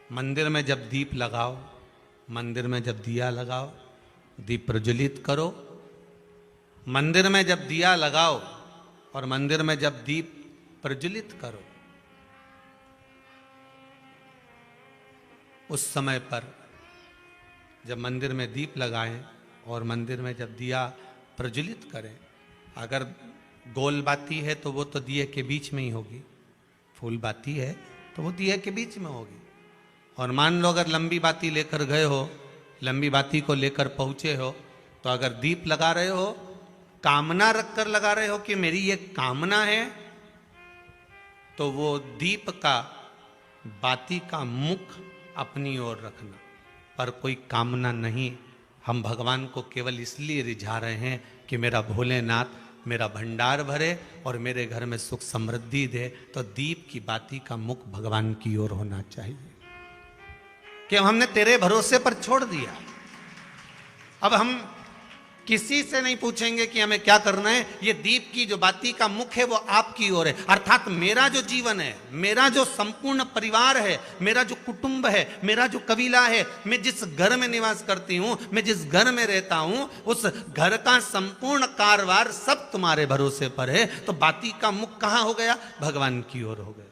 मंदिर में जब दीप लगाओ, मंदिर में जब दिया लगाओ, दीप प्रज्वलित करो। मंदिर में जब दिया लगाओ और मंदिर में जब दीप प्रज्वलित करो, उस समय पर जब मंदिर में दीप लगाएं और मंदिर में जब दिया प्रज्वलित करें, अगर गोल बाती है तो वो तो दिए के बीच में ही होगी, फूल बाती है तो वो दिए के बीच में होगी। और मान लो अगर लंबी बाती लेकर गए हो, लंबी बाती को लेकर पहुंचे हो, तो अगर दीप लगा रहे हो, कामना रखकर लगा रहे हो कि मेरी ये कामना है, तो वो दीप का, बाती का मुख अपनी ओर रखना, पर कोई कामना नहीं। हम भगवान को केवल इसलिए रिझा रहे हैं कि मेरा भोलेनाथ मेरा भंडार भरे और मेरे घर में सुख समृद्धि दे। तो दीप की बाती का मुख भगवान की ओर होना चाहिए कि हमने तेरे भरोसे पर छोड़ दिया। अब हम किसी से नहीं पूछेंगे कि हमें क्या करना है, ये दीप की जो बाती का मुख है वो आपकी ओर है। अर्थात मेरा जो जीवन है, मेरा जो संपूर्ण परिवार है, मेरा जो कुटुंब है, मेरा जो कबीला है, मैं जिस घर में निवास करती हूं, मैं जिस घर में रहता हूं, उस घर का संपूर्ण कारभार सब तुम्हारे भरोसे पर है। तो बाती का मुख कहां हो गया? भगवान की ओर हो गया।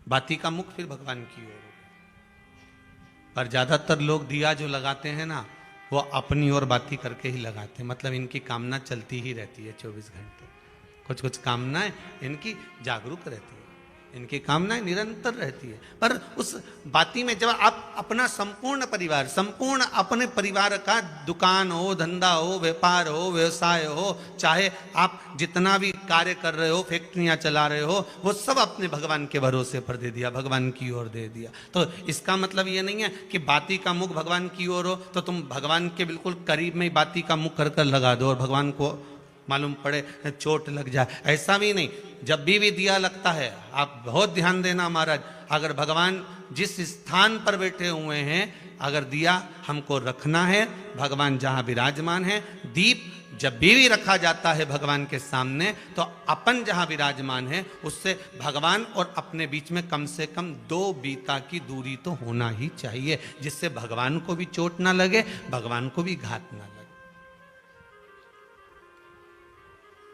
बाती का मुख फिर भगवान की ओर हो गया। पर ज्यादातर लोग दिया जो लगाते हैं ना, वो अपनी ओर बाती करके ही लगाते हैं। मतलब इनकी कामना चलती ही रहती है 24 घंटे। कुछ कुछ कामनाएं इनकी जागरूक रहती है, इनकी कामनाएं निरंतर रहती है। पर उस बाती में जब आप अपना संपूर्ण परिवार, संपूर्ण अपने परिवार का, दुकान हो, धंधा हो, व्यापार हो, व्यवसाय हो, चाहे आप जितना भी कार्य कर रहे हो, फैक्ट्रियां चला रहे हो, वो सब अपने भगवान के भरोसे पर दे दिया, भगवान की ओर दे दिया। तो इसका मतलब ये नहीं है कि बाती का मुख भगवान की ओर हो तो तुम भगवान के बिल्कुल करीब में ही बाती का मुख कर कर लगा दो और भगवान को मालूम पड़े चोट लग जाए, ऐसा भी नहीं। जब भी दिया लगता है, आप बहुत ध्यान देना महाराज, अगर भगवान जिस स्थान पर बैठे हुए हैं, अगर दिया हमको रखना है, भगवान जहां विराजमान है, दीप जब भी रखा जाता है भगवान के सामने, तो अपन जहां विराजमान है उससे भगवान और अपने बीच में कम से कम 2 बीता की दूरी तो होना ही चाहिए, जिससे भगवान को भी चोट ना लगे, भगवान को भी घात ना लगे।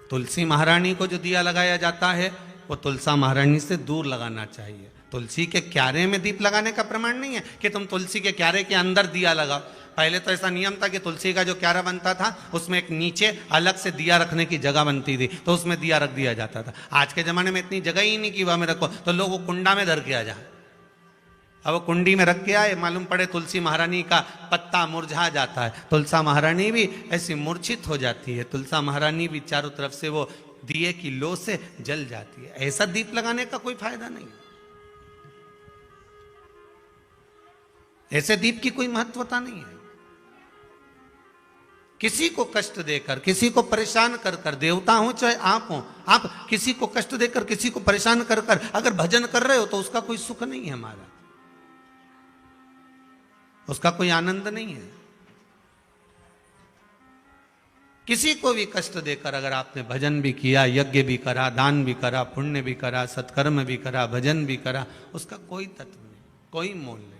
तुलसी महारानी को जो दिया लगाया जाता है वो तुलसा महारानी से दूर लगाना चाहिए। तुलसी के क्यारे में दीप लगाने का प्रमाण नहीं है कि तुम तुलसी के क्यारे के अंदर दिया लगाओ। पहले तो ऐसा नियम था कि तुलसी का जो क्यारा बनता था उसमें एक नीचे अलग से दिया रखने की जगह बनती थी, तो उसमें दिया रख दिया जाता था। आज के जमाने में इतनी जगह ही नहीं कि वह में रखो, तो लोग वो कुंडा में धर के आ जाए। अब वो कुंडी में रख के आए, मालूम पड़े तुलसी महारानी का पत्ता मुरझा जाता है, तुलसा महारानी भी ऐसी मूर्छित हो जाती है, तुलसा महारानी भी चारों तरफ से वो दिए की लो से जल जाती है। ऐसा दीप लगाने का कोई फायदा नहीं, ऐसे दीप की कोई महत्वता नहीं है। किसी को कष्ट देकर, किसी को परेशान कर कर, देवता हो चाहे आप हो, आप किसी को कष्ट देकर, किसी को परेशान कर कर अगर भजन कर रहे हो तो उसका कोई सुख नहीं है हमारा, उसका कोई आनंद नहीं है। किसी को भी कष्ट देकर अगर आपने भजन भी किया, यज्ञ भी करा, दान भी करा, पुण्य भी करा, सत्कर्म भी करा, भजन भी करा, उसका कोई तत्व नहीं, कोई मोल नहीं।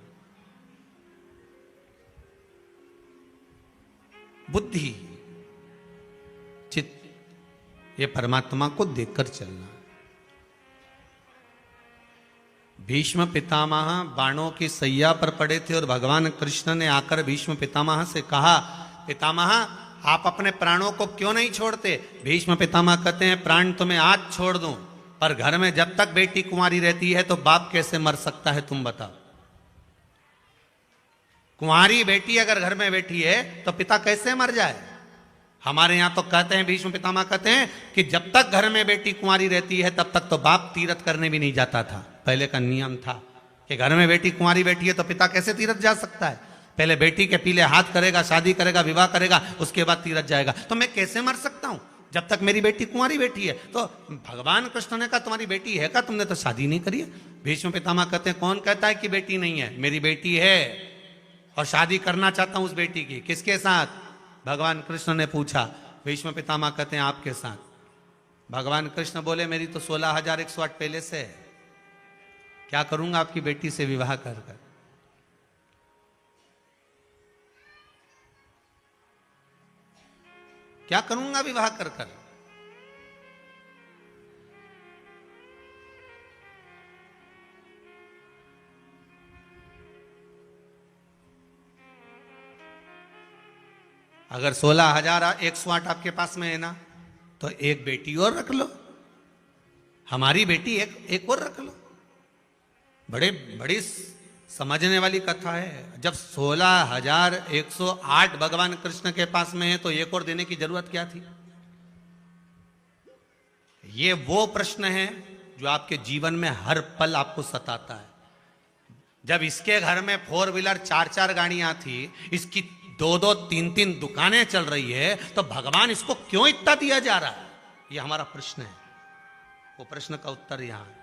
बुद्धि, चित्त, ये परमात्मा को देखकर चलना। भीष्म पितामह बाणों की सैया पर पड़े थे और भगवान कृष्ण ने आकर भीष्म पितामह से कहा, पितामह आप अपने प्राणों को क्यों नहीं छोड़ते? भीष्म पितामह कहते हैं, प्राण तो मैं आज छोड़ दूं, पर घर में जब तक बेटी कुंवारी रहती है तो बाप कैसे मर सकता है, तुम बताओ। कुंवारी बेटी अगर घर में बैठी है तो पिता कैसे मर जाए? हमारे यहां तो कहते हैं, भीष्म पितामह कहते हैं कि जब तक घर में बेटी कुंवारी रहती है तब तक तो बाप तीर्थ करने भी नहीं जाता था। पहले का नियम था कि घर में बेटी कुंवारी बैठी है तो पिता कैसे तीर्थ जा सकता है? पहले बेटी के पीले हाथ करेगा, शादी करेगा, विवाह करेगा, उसके बाद तीर्थ जाएगा। तो मैं कैसे मर सकता हूं जब तक मेरी बेटी कुंवारी बैठी है? तो भगवान कृष्ण ने कहा, तुम्हारी बेटी है क्या? तुमने तो शादी नहीं करी है। भीष्म पितामह कहते हैं, कौन कहता है कि बेटी नहीं है? मेरी बेटी है और शादी करना चाहता हूं उस बेटी की। किसके साथ? भगवान कृष्ण ने पूछा। भीष्म पितामह कहते हैं, आपके साथ। भगवान कृष्ण बोले, मेरी तो 16,108 पहले से है। क्या करूंगा आपकी बेटी से विवाह कर कर? क्या करूंगा विवाह कर कर? अगर 16,108 आपके पास में है ना, तो एक बेटी और रख लो, हमारी बेटी एक और रख लो। बड़ी समझने वाली कथा है। जब 16,108 भगवान कृष्ण के पास में है तो एक और देने की जरूरत क्या थी? ये वो प्रश्न है जो आपके जीवन में हर पल आपको सताता है। जब इसके घर में 4 व्हीलर 4 गाड़ियां थी, इसकी 2 3 दुकानें चल रही है, तो भगवान इसको क्यों इतना दिया जा रहा है? ये हमारा प्रश्न है। वो प्रश्न का उत्तर यहां है।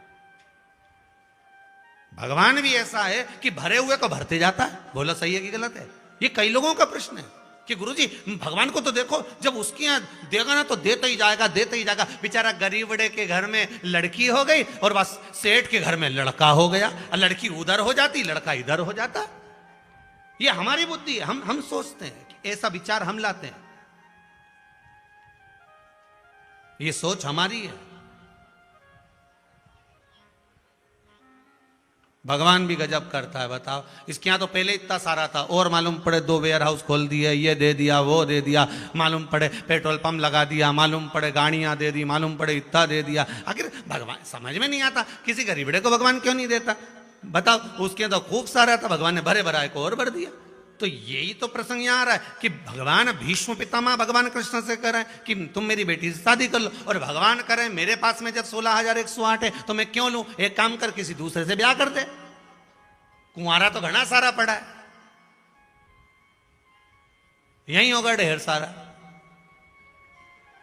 भगवान भी ऐसा है कि भरे हुए को भरते जाता है। बोलो सही है कि गलत है? ये कई लोगों का प्रश्न है कि गुरुजी भगवान को तो देखो, जब उसके यहां देगा ना तो देते ही जाएगा, देते ही जाएगा। बेचारा गरीबड़े के घर में लड़की हो गई और बस सेठ के घर में लड़का हो गया, और लड़की उधर हो जाती, लड़का इधर हो जाता। ये हमारी बुद्धि है। हम सोचते हैं कि ऐसा विचार हम लाते हैं, ये सोच हमारी है। भगवान भी गजब करता है। बताओ, इसके यहां तो पहले इतना सारा था, और मालूम पड़े 2 वेयर हाउस खोल दिए, ये दे दिया, वो दे दिया, मालूम पड़े पेट्रोल पंप लगा दिया, मालूम पड़े गाड़ियां दे दी, मालूम पड़े इतना दे दिया। आखिर भगवान समझ में नहीं आता, किसी गरीबड़े को भगवान क्यों नहीं देता? बताओ, उसके तो खूब सारा था, भगवान ने भरे भराए को और भर दिया। तो यही तो प्रसंग यहां आ रहा है कि भगवान भीष्म पितामह भगवान कृष्ण से कह रहे हैं कि तुम मेरी बेटी से शादी कर लो, और भगवान कह रहे हैं मेरे पास में जब 16,108 है तो मैं क्यों लूं? एक काम कर, किसी दूसरे से ब्याह कर दे, कुंवारा तो घना सारा पड़ा है, यही होगा ढेर सारा।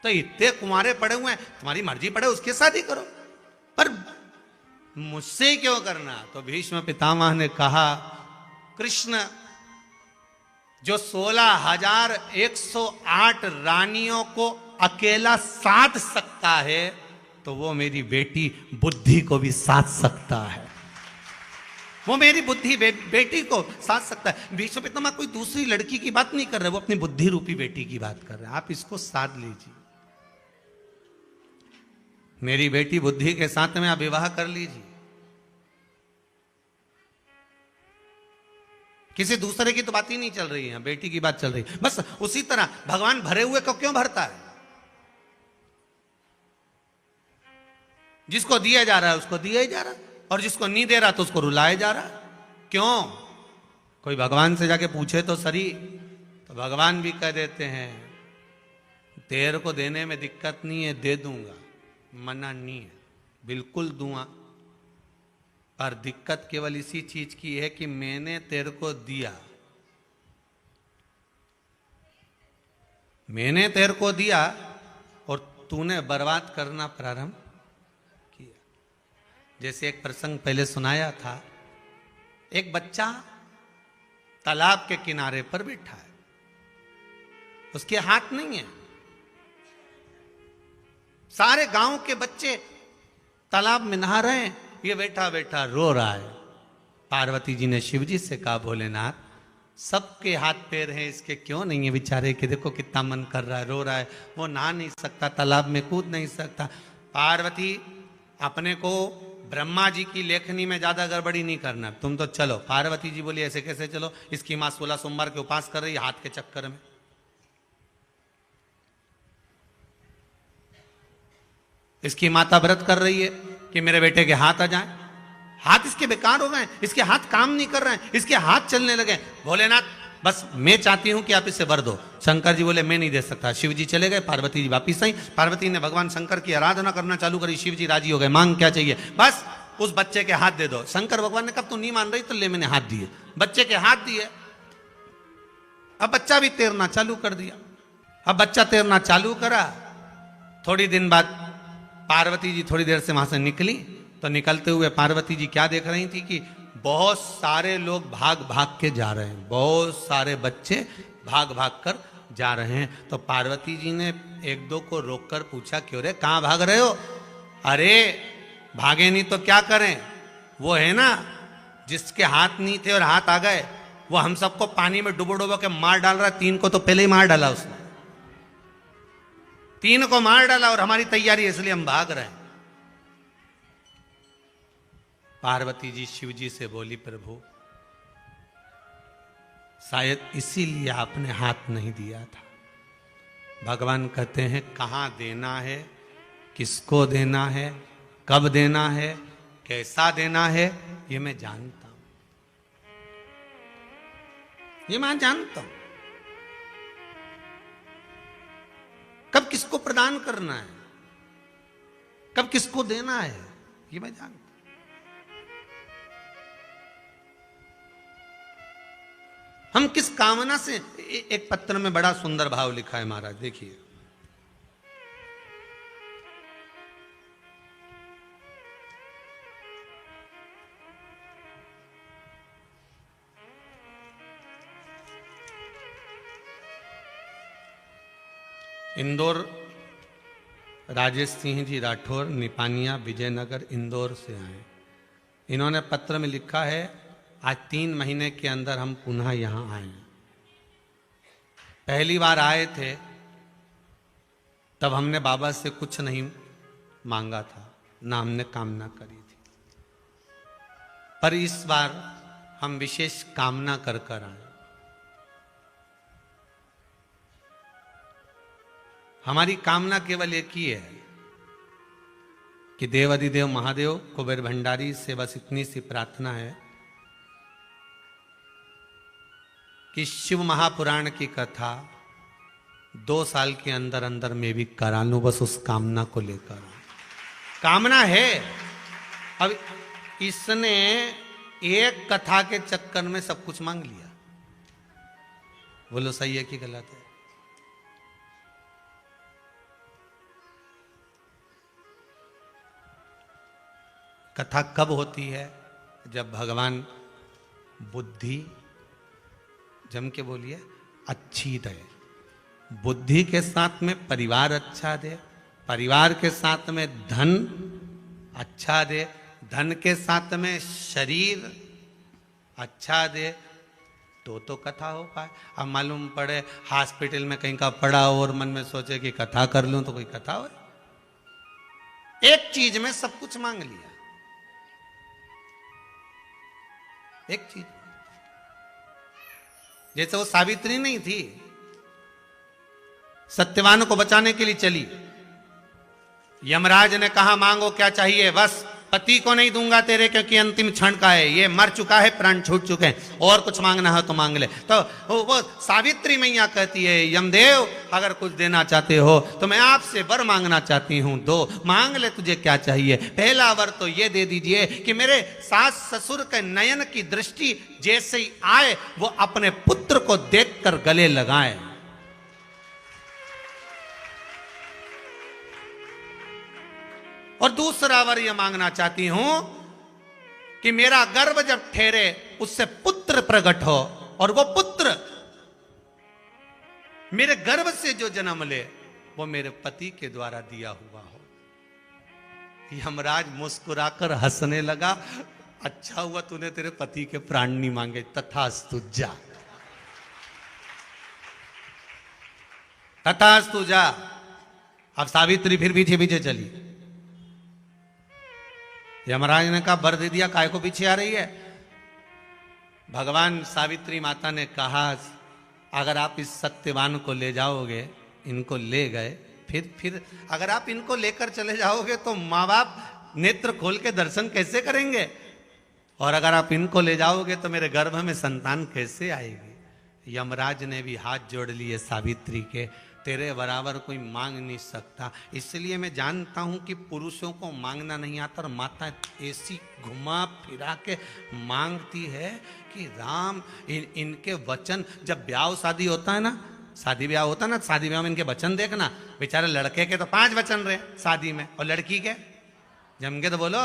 तो इतने कुंवारे पड़े हुए हैं, तुम्हारी मर्जी पड़े उसके शादी करो, पर मुझसे क्यों करना? तो भीष्म पितामह ने कहा, कृष्ण जो 16,108 रानियों को अकेला साध सकता है, तो वो मेरी बेटी बुद्धि को भी साध सकता है। वो मेरी बुद्धि बेटी को साध सकता है। भीष्म पितामह कोई दूसरी लड़की की बात नहीं कर रहे, वो अपनी बुद्धि रूपी बेटी की बात कर रहे हैं। आप इसको साध लीजिए, मेरी बेटी बुद्धि के साथ में आप विवाह कर लीजिए। किसी दूसरे की तो बात ही नहीं चल रही है, बेटी की बात चल रही है। बस उसी तरह भगवान भरे हुए को क्यों भरता है? जिसको दिया जा रहा है उसको दिया ही जा रहा है, और जिसको नहीं दे रहा तो उसको रुलाया जा रहा है। क्यों? कोई भगवान से जाके पूछे तो सही, तो भगवान भी कह देते हैं तेरे को देने में दिक्कत नहीं है, दे दूंगा, मना नहीं है, बिल्कुल दूंगा। और दिक्कत केवल इसी चीज की है कि मैंने तेरे को दिया, मैंने तेरे को दिया और तूने बर्बाद करना प्रारंभ किया। जैसे एक प्रसंग पहले सुनाया था, एक बच्चा तालाब के किनारे पर बैठा है, उसके हाथ नहीं है। सारे गांव के बच्चे तालाब में नहा रहे हैं, ये बैठा बैठा रो रहा है। पार्वती जी ने शिव जी से कहा, भोलेनाथ सबके हाथ पैर हैं, इसके क्यों नहीं है बेचारे के? देखो कितना मन कर रहा है, रो रहा है, वो नहा नहीं सकता, तालाब में कूद नहीं सकता। पार्वती अपने को ब्रह्मा जी की लेखनी में ज्यादा गड़बड़ी नहीं करना, तुम तो चलो। पार्वती जी बोली ऐसे कैसे चलो? इसकी मां 16 सोमवार के उपास कर रही है हाथ के चक्कर में। इसकी माता व्रत कर रही है कि मेरे बेटे के हाथ आ जाएं। हाथ इसके बेकार हो गए, इसके हाथ काम नहीं कर रहे हैं, इसके हाथ चलने लगे। भोलेनाथ बस मैं चाहती हूं कि आप इसे वर दो। शंकर जी बोले मैं नहीं दे सकता। शिव जी चले गए, पार्वती जी वापिस आई। पार्वती ने भगवान शंकर की आराधना करना चालू करी। शिव जी राजी हो गए, मांग क्या चाहिए? बस उस बच्चे के हाथ दे दो। शंकर भगवान ने कहा तू नहीं मान रही तो ले, मैंने हाथ दिए, बच्चे के हाथ दिए। अब बच्चा भी तैरना चालू कर दिया। अब बच्चा तैरना चालू करा, थोड़ी दिन बाद पार्वती जी थोड़ी देर से वहां से निकली, तो निकलते हुए पार्वती जी क्या देख रही थी कि बहुत सारे लोग भाग भाग के जा रहे हैं, बहुत सारे बच्चे भाग भाग कर जा रहे हैं। तो पार्वती जी ने एक दो को रोककर पूछा, क्यों रे कहां भाग रहे हो? अरे भागे नहीं तो क्या करें, वो है ना जिसके हाथ नहीं थे और हाथ आ गए, वो हम सबको पानी में डुबो डुबो के मार डाल रहा है। 3 को तो पहले ही मार डाला उसने, 3 को मार डाला और हमारी तैयारी, इसलिए हम भाग रहे हैं। पार्वती जी शिव जी से बोली, प्रभु शायद इसीलिए आपने हाथ नहीं दिया था। भगवान कहते हैं कहां देना है, किसको देना है, कब देना है, कैसा देना है, ये मैं जानता हूं, ये मैं जानता हूं। कब किसको प्रदान करना है, कब किसको देना है, ये मैं जानता हूं। हम किस कामना से, एक पत्र में बड़ा सुंदर भाव लिखा है महाराज, देखिए। इंदौर राजेश सिंह जी राठौर, निपानिया, विजयनगर, इंदौर से आए। इन्होंने पत्र में लिखा है, आज 3 महीने के अंदर हम पुनः यहां आए। पहली बार आए थे तब हमने बाबा से कुछ नहीं मांगा था, ना हमने कामना करी थी, पर इस बार हम विशेष कामना कर कर आए। हमारी कामना केवल एक ही है कि देवाधिदेव महादेव कुबेर भंडारी से बस इतनी सी प्रार्थना है कि शिव महापुराण की कथा 2 साल के अंदर अंदर में भी करा लूं, बस उस कामना को लेकर। कामना है। अब इसने एक कथा के चक्कर में सब कुछ मांग लिया। बोलो सही है कि गलत है? कथा कब होती है? जब भगवान बुद्धि, जम के बोलिए, अच्छी दे। बुद्धि के साथ में परिवार अच्छा दे, परिवार के साथ में धन अच्छा दे, धन के साथ में शरीर अच्छा दे, तो कथा हो पाए। अब मालूम पड़े हॉस्पिटल में कहीं का पड़ा हो और मन में सोचे कि कथा कर लूं, तो कोई कथा हो? एक चीज में सब कुछ मांग लिया, एक चीज। जैसे वो सावित्री नहीं थी, सत्यवान को बचाने के लिए चली, यमराज ने कहा मांगो क्या चाहिए, बस पति को नहीं दूंगा तेरे, क्योंकि अंतिम क्षण का है, ये मर चुका है, प्राण छूट चुके हैं, और कुछ मांगना है तो मांग ले। तो वो सावित्री मैया कहती है, यमदेव अगर कुछ देना चाहते हो तो मैं आपसे वर मांगना चाहती हूं, दो, मांग ले, तुझे क्या चाहिए। पहला वर तो ये दे दीजिए कि मेरे सास ससुर के नयन की दृष्टि जैसे ही आए वो अपने पुत्र को देखकर गले लगाए। और दूसरा वर यह मांगना चाहती हूं कि मेरा गर्भ जब ठहरे उससे पुत्र प्रकट हो, और वो पुत्र मेरे गर्भ से जो जन्म ले वो मेरे पति के द्वारा दिया हुआ हो। यमराज मुस्कुराकर हंसने लगा, अच्छा हुआ तूने तेरे पति के प्राण नहीं मांगे, तथास्तु जा, तथास्तु जा। अब सावित्री फिर पीछे पीछे चली। यमराज ने कहा वर दे दिया, काय को पीछे आ रही है? भगवान सावित्री माता ने कहा अगर आप इस सत्यवान को ले जाओगे, इनको ले गए, फिर अगर आप इनको लेकर चले जाओगे तो माँ बाप नेत्र खोल के दर्शन कैसे करेंगे, और अगर आप इनको ले जाओगे तो मेरे गर्भ में संतान कैसे आएगी। यमराज ने भी हाथ जोड़ लिए सावित्री के, तेरे बराबर कोई मांग नहीं सकता। इसलिए मैं जानता हूं कि पुरुषों को मांगना नहीं आता, और माता ऐसी घुमा फिरा के मांगती है कि राम इनके वचन, जब ब्याह शादी होता है ना, शादी ब्याह होता है ना, शादी ब्याह में इनके वचन देखना, बेचारे लड़के के तो 5 वचन रहे शादी में, और लड़की के जम के तो बोलो,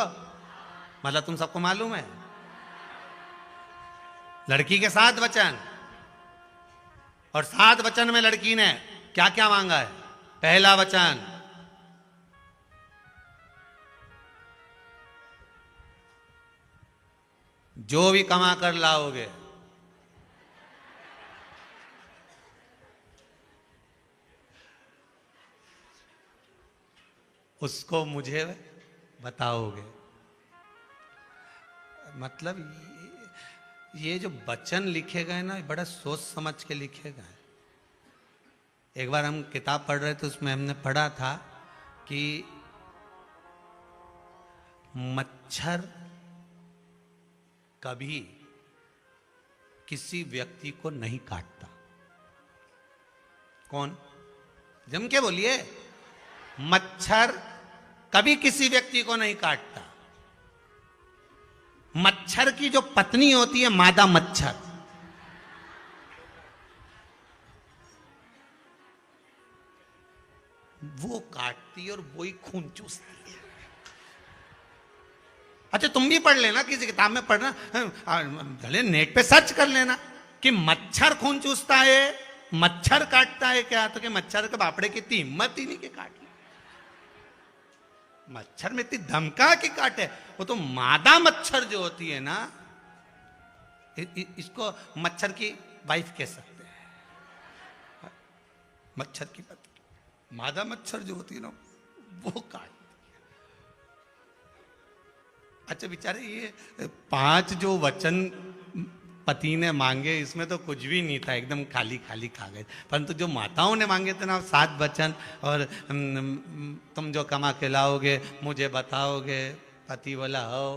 मतलब तुम सबको मालूम है, लड़की के 7 वचन, और 7 वचन में लड़की ने क्या क्या मांगा है। पहला वचन, जो भी कमा कर लाओगे उसको मुझे बताओगे। मतलब ये जो वचन लिखे गए ना, बड़ा सोच समझ के लिखे गए। एक बार हम किताब पढ़ रहे थे, उसमें हमने पढ़ा था कि मच्छर कभी किसी व्यक्ति को नहीं काटता। कौन? जम के बोलिए। मच्छर कभी किसी व्यक्ति को नहीं काटता। मच्छर की जो पत्नी होती है, मादा मच्छर, वो काटती है और वो ही खून चूसती है। अच्छा, तुम भी पढ़ लेना, किसी किताब में पढ़ना, चले नेट पे सर्च कर लेना कि मच्छर खून चूसता है, मच्छर काटता है क्या। तो कि मच्छर के बापड़े की इतनी हिम्मत ही नहीं कि काट ले। मच्छर में इतनी धमका के काटे। वो तो मादा मच्छर जो होती है ना, इसको मच्छर की वाइफ कह सकते हैं, मच्छर की पत्नी। मादा मच्छर जो होती है ना, वो काट। अच्छा बेचारे, ये 5 जो वचन पति ने मांगे, इसमें तो कुछ भी नहीं था, एकदम खाली खाली कागज। परंतु जो माताओं ने मांगे थे ना, 7 वचन, और तुम जो कमा के लाओगे मुझे बताओगे। पति बोला, हो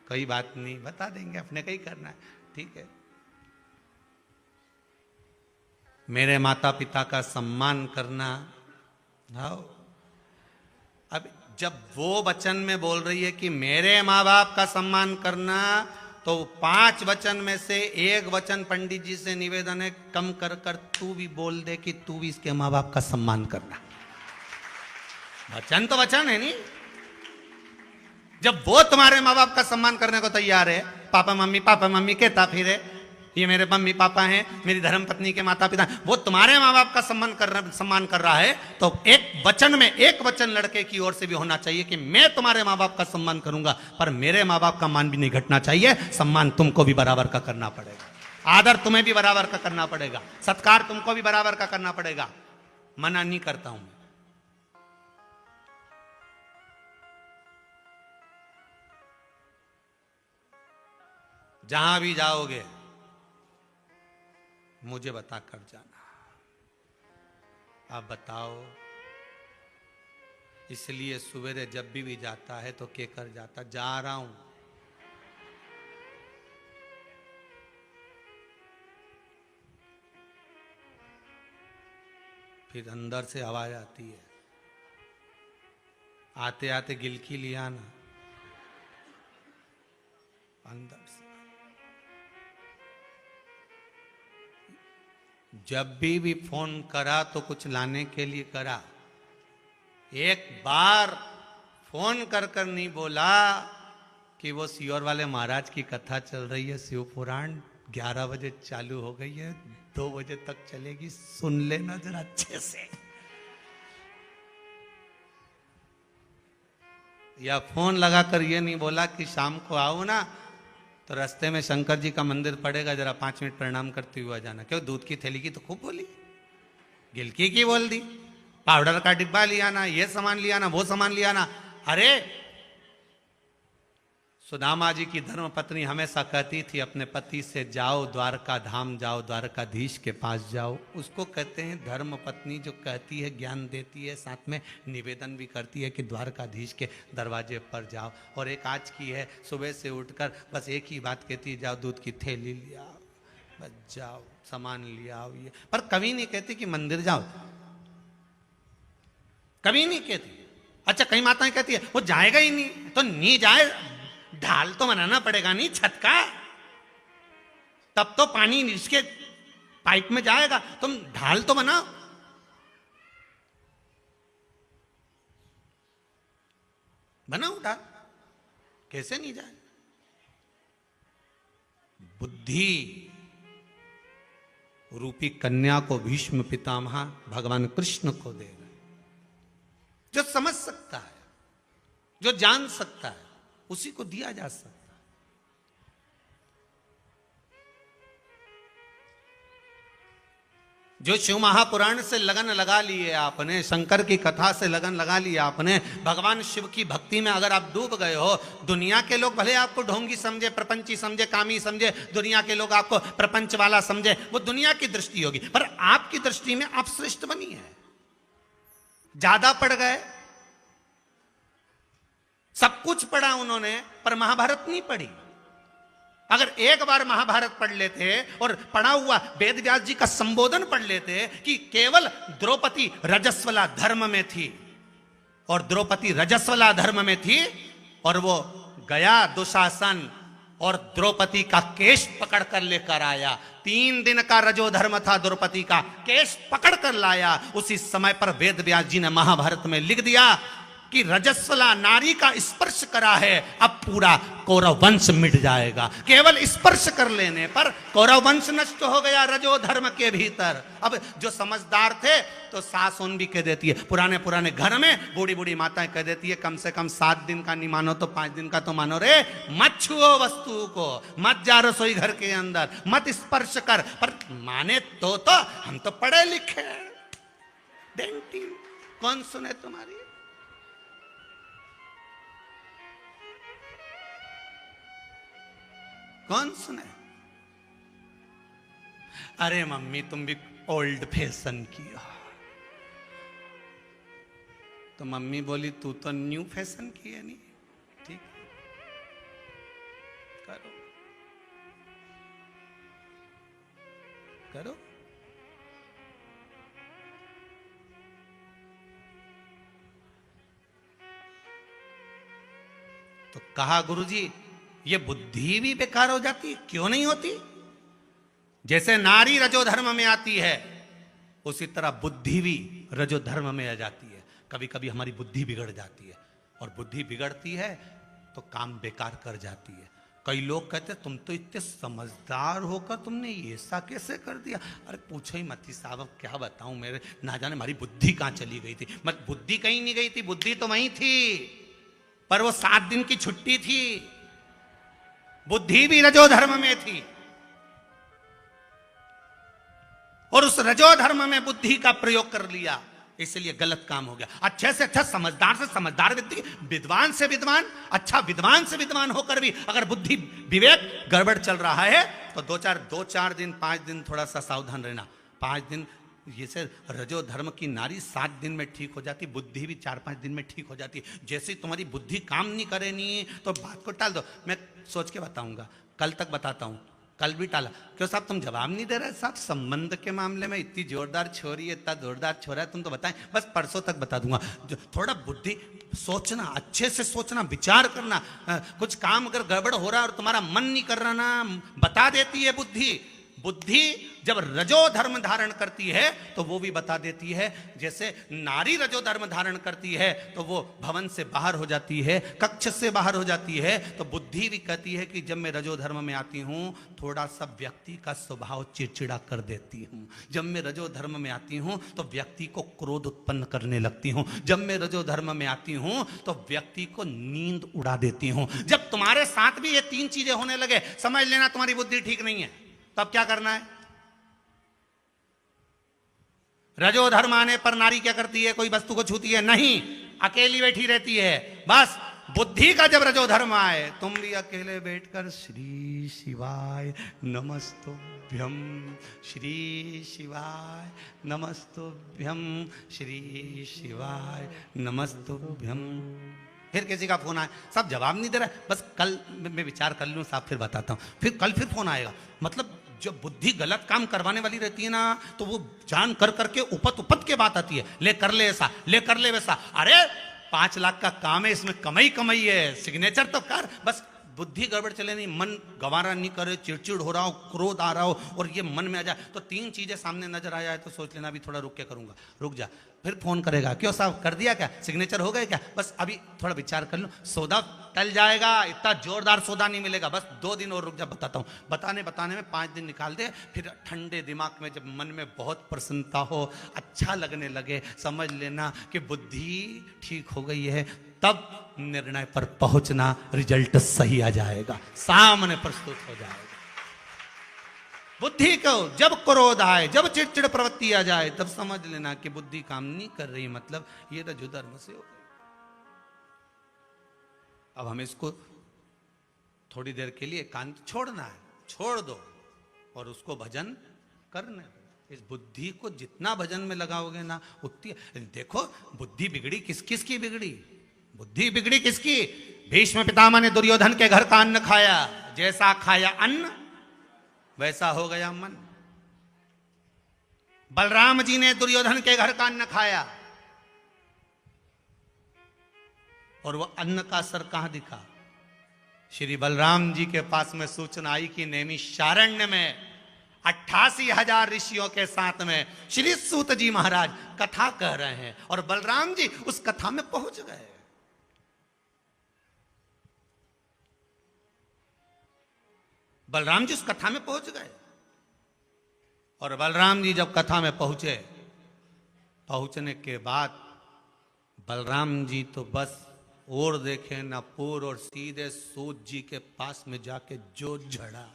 कोई बात नहीं, बता देंगे, अपने का ही करना है, ठीक है। मेरे माता पिता का सम्मान करना। हाँ, अब जब वो वचन में बोल रही है कि मेरे माँ बाप का सम्मान करना, तो 5 वचन में से एक वचन पंडित जी से निवेदन है, कम कर कर तू भी बोल दे कि तू भी इसके माँ बाप का सम्मान करना। वचन तो वचन है नहीं। जब वो तुम्हारे माँ बाप का सम्मान करने को तैयार है, पापा मम्मी कहता फिर है, ये मेरे मम्मी पापा हैं, मेरी धर्म पत्नी के माता पिता, वो तुम्हारे माँ बाप का सम्मान कर रहा है, तो एक वचन में एक वचन लड़के की ओर से भी होना चाहिए कि मैं तुम्हारे माँ बाप का सम्मान करूंगा, पर मेरे माँ बाप का मान भी नहीं घटना चाहिए। सम्मान तुमको भी बराबर का करना पड़ेगा, आदर तुम्हें भी बराबर का करना पड़ेगा, सत्कार तुमको भी बराबर का करना पड़ेगा। मना नहीं करता हूं। जहां भी जाओगे मुझे बता कर जाना। आप बताओ, इसलिए सवेरे जब भी जाता है तो के कर जाता, जा रहा हूं। फिर अंदर से आवाज आती है, आते आते गिलकी लिया ना, अंदर से। जब भी फोन करा तो कुछ लाने के लिए करा। एक बार फोन कर कर नहीं बोला कि वो सियोर वाले महाराज की कथा चल रही है, शिव पुराण 11 बजे चालू हो गई है, 2 बजे तक चलेगी, सुन लेना जरा अच्छे से। या फोन लगाकर ये नहीं बोला कि शाम को आओ ना, तो रास्ते में शंकर जी का मंदिर पड़ेगा, जरा 5 मिनट प्रणाम करते हुए जाना। क्यों? दूध की थैली की तो खूब बोली, गिलकी की बोल दी, पाउडर का डिब्बा लिया ना, ये सामान लिया ना, वो सामान लिया ना। अरे सुदामा जी की धर्म पत्नी हमेशा कहती थी अपने पति से, जाओ द्वारका धाम जाओ, द्वारकाधीश के पास जाओ। उसको कहते हैं धर्म पत्नी, जो कहती है, ज्ञान देती है, साथ में निवेदन भी करती है कि द्वारकाधीश के दरवाजे पर जाओ। और एक आज की है, सुबह से उठकर बस एक ही बात कहती है, जाओ दूध की थैली लिया, बस जाओ सामान लिया आओ। ये पर कभी नहीं कहती कि मंदिर जाओ, कभी नहीं कहती। अच्छा, कई माताएं कहती है वो जाएगा ही नहीं, तो नहीं जाए, ढाल तो बनाना पड़ेगा नहीं छत का, तब तो पानी इसके पाइप में जाएगा, तुम ढाल तो बनाओ। बनाओ ढाल, कैसे नहीं जाए। बुद्धि रूपी कन्या को भीष्म पितामह भगवान कृष्ण को दे गए। जो समझ सकता है, जो जान सकता है, उसी को दिया जा सकता है। जो शिव महापुराण से लगन लगा लिए आपने, शंकर की कथा से लगन लगा लिया आपने, भगवान शिव की भक्ति में अगर आप डूब गए हो, दुनिया के लोग भले आपको ढोंगी समझे, प्रपंची समझे, कामी समझे, दुनिया के लोग आपको प्रपंच वाला समझे, वो दुनिया की दृष्टि होगी, पर आपकी दृष्टि में आप श्रेष्ठ बनी है। ज्यादा पढ़ गए, सब कुछ पढ़ा उन्होंने, पर महाभारत नहीं पढ़ी। अगर एक बार महाभारत पढ़ लेते और पढ़ा हुआ वेद व्यास जी का संबोधन पढ़ लेते कि केवल द्रौपदी रजस्वला धर्म में थी, और द्रौपदी रजस्वला धर्म में थी, और वो गया दुशासन और द्रौपदी का केश पकड़ कर लेकर आया। 3 दिन का रजो धर्म था, द्रौपदी का केश पकड़ कर लाया। उसी समय पर वेद व्यास जी ने महाभारत में लिख दिया कि रजस्वला नारी का स्पर्श करा है, अब पूरा कौरव वंश मिट जाएगा। केवल स्पर्श कर लेने पर कौरव वंश नष्ट हो गया रजो धर्म के भीतर। अब जो समझदार थे तो सास उन भी कह देती है, पुराने पुराने घर में बूढ़ी बूढ़ी माताएं कह देती है, कम से कम 7 दिन का नहीं मानो तो 5 दिन का तो मानो रे, मत छुओ वस्तु को, मत जा रसोई घर के अंदर, मत स्पर्श कर। पर माने तो हम तो पढ़े लिखे, डेंटी कौन सुने तुम्हारी। कौन सुने। अरे मम्मी तुम भी ओल्ड फैशन की हो। तो मम्मी बोली तू तो न्यू फैशन की है। नहीं ठीक, करो करो। तो कहा गुरुजी ये बुद्धि भी बेकार हो जाती है। क्यों नहीं होती। जैसे नारी रजो धर्म में आती है, उसी तरह बुद्धि भी रजो धर्म में आ जाती है। कभी कभी हमारी बुद्धि बिगड़ जाती है, और बुद्धि बिगड़ती है तो काम बेकार कर जाती है। कई लोग कहते तुम तो इतने समझदार होकर तुमने ऐसा कैसे कर दिया। अरे पूछो ही मत साहब, अब क्या बताऊं, मेरे ना जाने हमारी बुद्धि कहां चली गई थी। मत बुद्धि कहीं नहीं गई थी, बुद्धि तो वहीं थी, पर वो 7 दिन की छुट्टी थी। बुद्धि भी रजो धर्म में थी, और उस रजो धर्म में बुद्धि का प्रयोग कर लिया, इसलिए गलत काम हो गया। अच्छे से अच्छा, समझदार से समझदार व्यक्ति, विद्वान से विद्वान, अच्छा विद्वान से विद्वान होकर भी अगर बुद्धि विवेक गड़बड़ चल रहा है तो 2-4 दिन 5 दिन थोड़ा सा सावधान रहना। 5 दिन ये से रजो धर्म की नारी 7 दिन में ठीक हो जाती, बुद्धि भी 4-5 दिन में ठीक हो जाती। जैसे तुम्हारी बुद्धि काम नहीं करे नहीं तो बात को टाल दो। मैं सोच के बताऊंगा, कल तक बताता हूं, कल भी टाला। क्यों साहब तुम जवाब नहीं दे रहे साहब, संबंध के मामले में इतनी जोरदार छोरी है, इतना जोरदार छोरा है, तुम तो बताएं। बस परसों तक बता दूंगा। थोड़ा बुद्धि सोचना, अच्छे से सोचना, विचार करना। कुछ काम अगर गड़बड़ हो रहा है और तुम्हारा मन नहीं कर रहा ना, बता देती है बुद्धि। बुद्धि जब रजो धर्म धारण करती है तो वो भी बता देती है। जैसे नारी रजो धर्म धारण करती है तो वो भवन से बाहर हो जाती है, कक्ष से बाहर हो जाती है, तो बुद्धि भी कहती है कि जब मैं रजो धर्म में आती हूँ थोड़ा सा व्यक्ति का स्वभाव चिड़चिड़ा कर देती हूँ। जब मैं रजो धर्म में आती हूँ तो व्यक्ति को क्रोध उत्पन्न करने लगती हूँ। जब मैं रजो धर्म में आती हूँ तो व्यक्ति को नींद उड़ा देती हूँ। जब तुम्हारे साथ भी ये 3 चीजें होने लगे, समझ लेना तुम्हारी बुद्धि ठीक नहीं है। तब क्या करना है। रजो धर्म आने पर नारी क्या करती है, कोई वस्तु को छूती है नहीं, अकेली बैठी रहती है। बस बुद्धि का जब रजो धर्म आए, तुम भी अकेले बैठकर श्री शिवाय नमस्तुभ्यम, श्री शिवाय नमस्तुभ्यम, श्री शिवाय नमस्तुभ्यम। फिर किसी का फोन आए, सब जवाब नहीं दे रहा, बस कल मैं विचार कर लूँ साहब फिर बताता हूँ। फिर कल फिर फोन आएगा। मतलब जब बुद्धि गलत काम करवाने वाली रहती है ना, तो वो जान कर करके उपत के बात आती है, ले कर ले ऐसा, ले कर ले वैसा। अरे 5 लाख का काम है, इसमें कमाई है, सिग्नेचर तो कर। बस बुद्धि गड़बड़ चले नहीं, मन गंवारा नहीं करे, चिड़चिड़ हो रहा हो, क्रोध आ रहा हो और ये मन में आ जाए, तो 3 चीजें सामने नजर आ जाए तो सोच लेना अभी थोड़ा रुक के करूंगा। रुक जा, फिर फोन करेगा, क्यों साहब कर दिया क्या, सिग्नेचर हो गए क्या, बस अभी थोड़ा विचार कर लो, सौदा टल जाएगा। इतना जोरदार सौदा नहीं मिलेगा, बस 2 दिन और रुक जा, बताता हूँ। बताने में 5 दिन निकाल दे। फिर ठंडे दिमाग में जब मन में बहुत प्रसन्नता हो, अच्छा लगने लगे, समझ लेना कि बुद्धि ठीक हो गई है। तब निर्णय पर पहुंचना, रिजल्ट सही आ जाएगा, सामने प्रस्तुत हो जाएगा। बुद्धि को जब क्रोध आए, जब चिड़चिड़ प्रवृत्ति आ जाए, तब समझ लेना कि बुद्धि काम नहीं कर रही, मतलब ये रज्जु धर्म से हो गए। अब हमें इसको थोड़ी देर के लिए एकांत छोड़ना है, छोड़ दो और उसको भजन करने दो। इस बुद्धि को जितना भजन में लगाओगे ना उतनी। देखो बुद्धि बिगड़ी किस किस की बिगड़ी, बुद्धि बिगड़ी किसकी? भीष्म पितामह ने दुर्योधन के घर का अन्न खाया, जैसा खाया अन्न वैसा हो गया मन। बलराम जी ने दुर्योधन के घर का अन्न खाया और वह अन्न का असर कहां दिखा? श्री बलराम जी के पास में सूचना आई कि नैमिषारण्य में 88,000 ऋषियों के साथ में श्री सूत जी महाराज कथा कह रहे हैं और बलराम जी उस कथा में पहुंच गए। बलराम जी उस कथा में पहुंच गए और बलराम जी जब कथा में पहुंचे, पहुंचने के बाद बलराम जी तो बस और देखे न पूर और सीधे सूत जी के पास में जाके जो झड़ा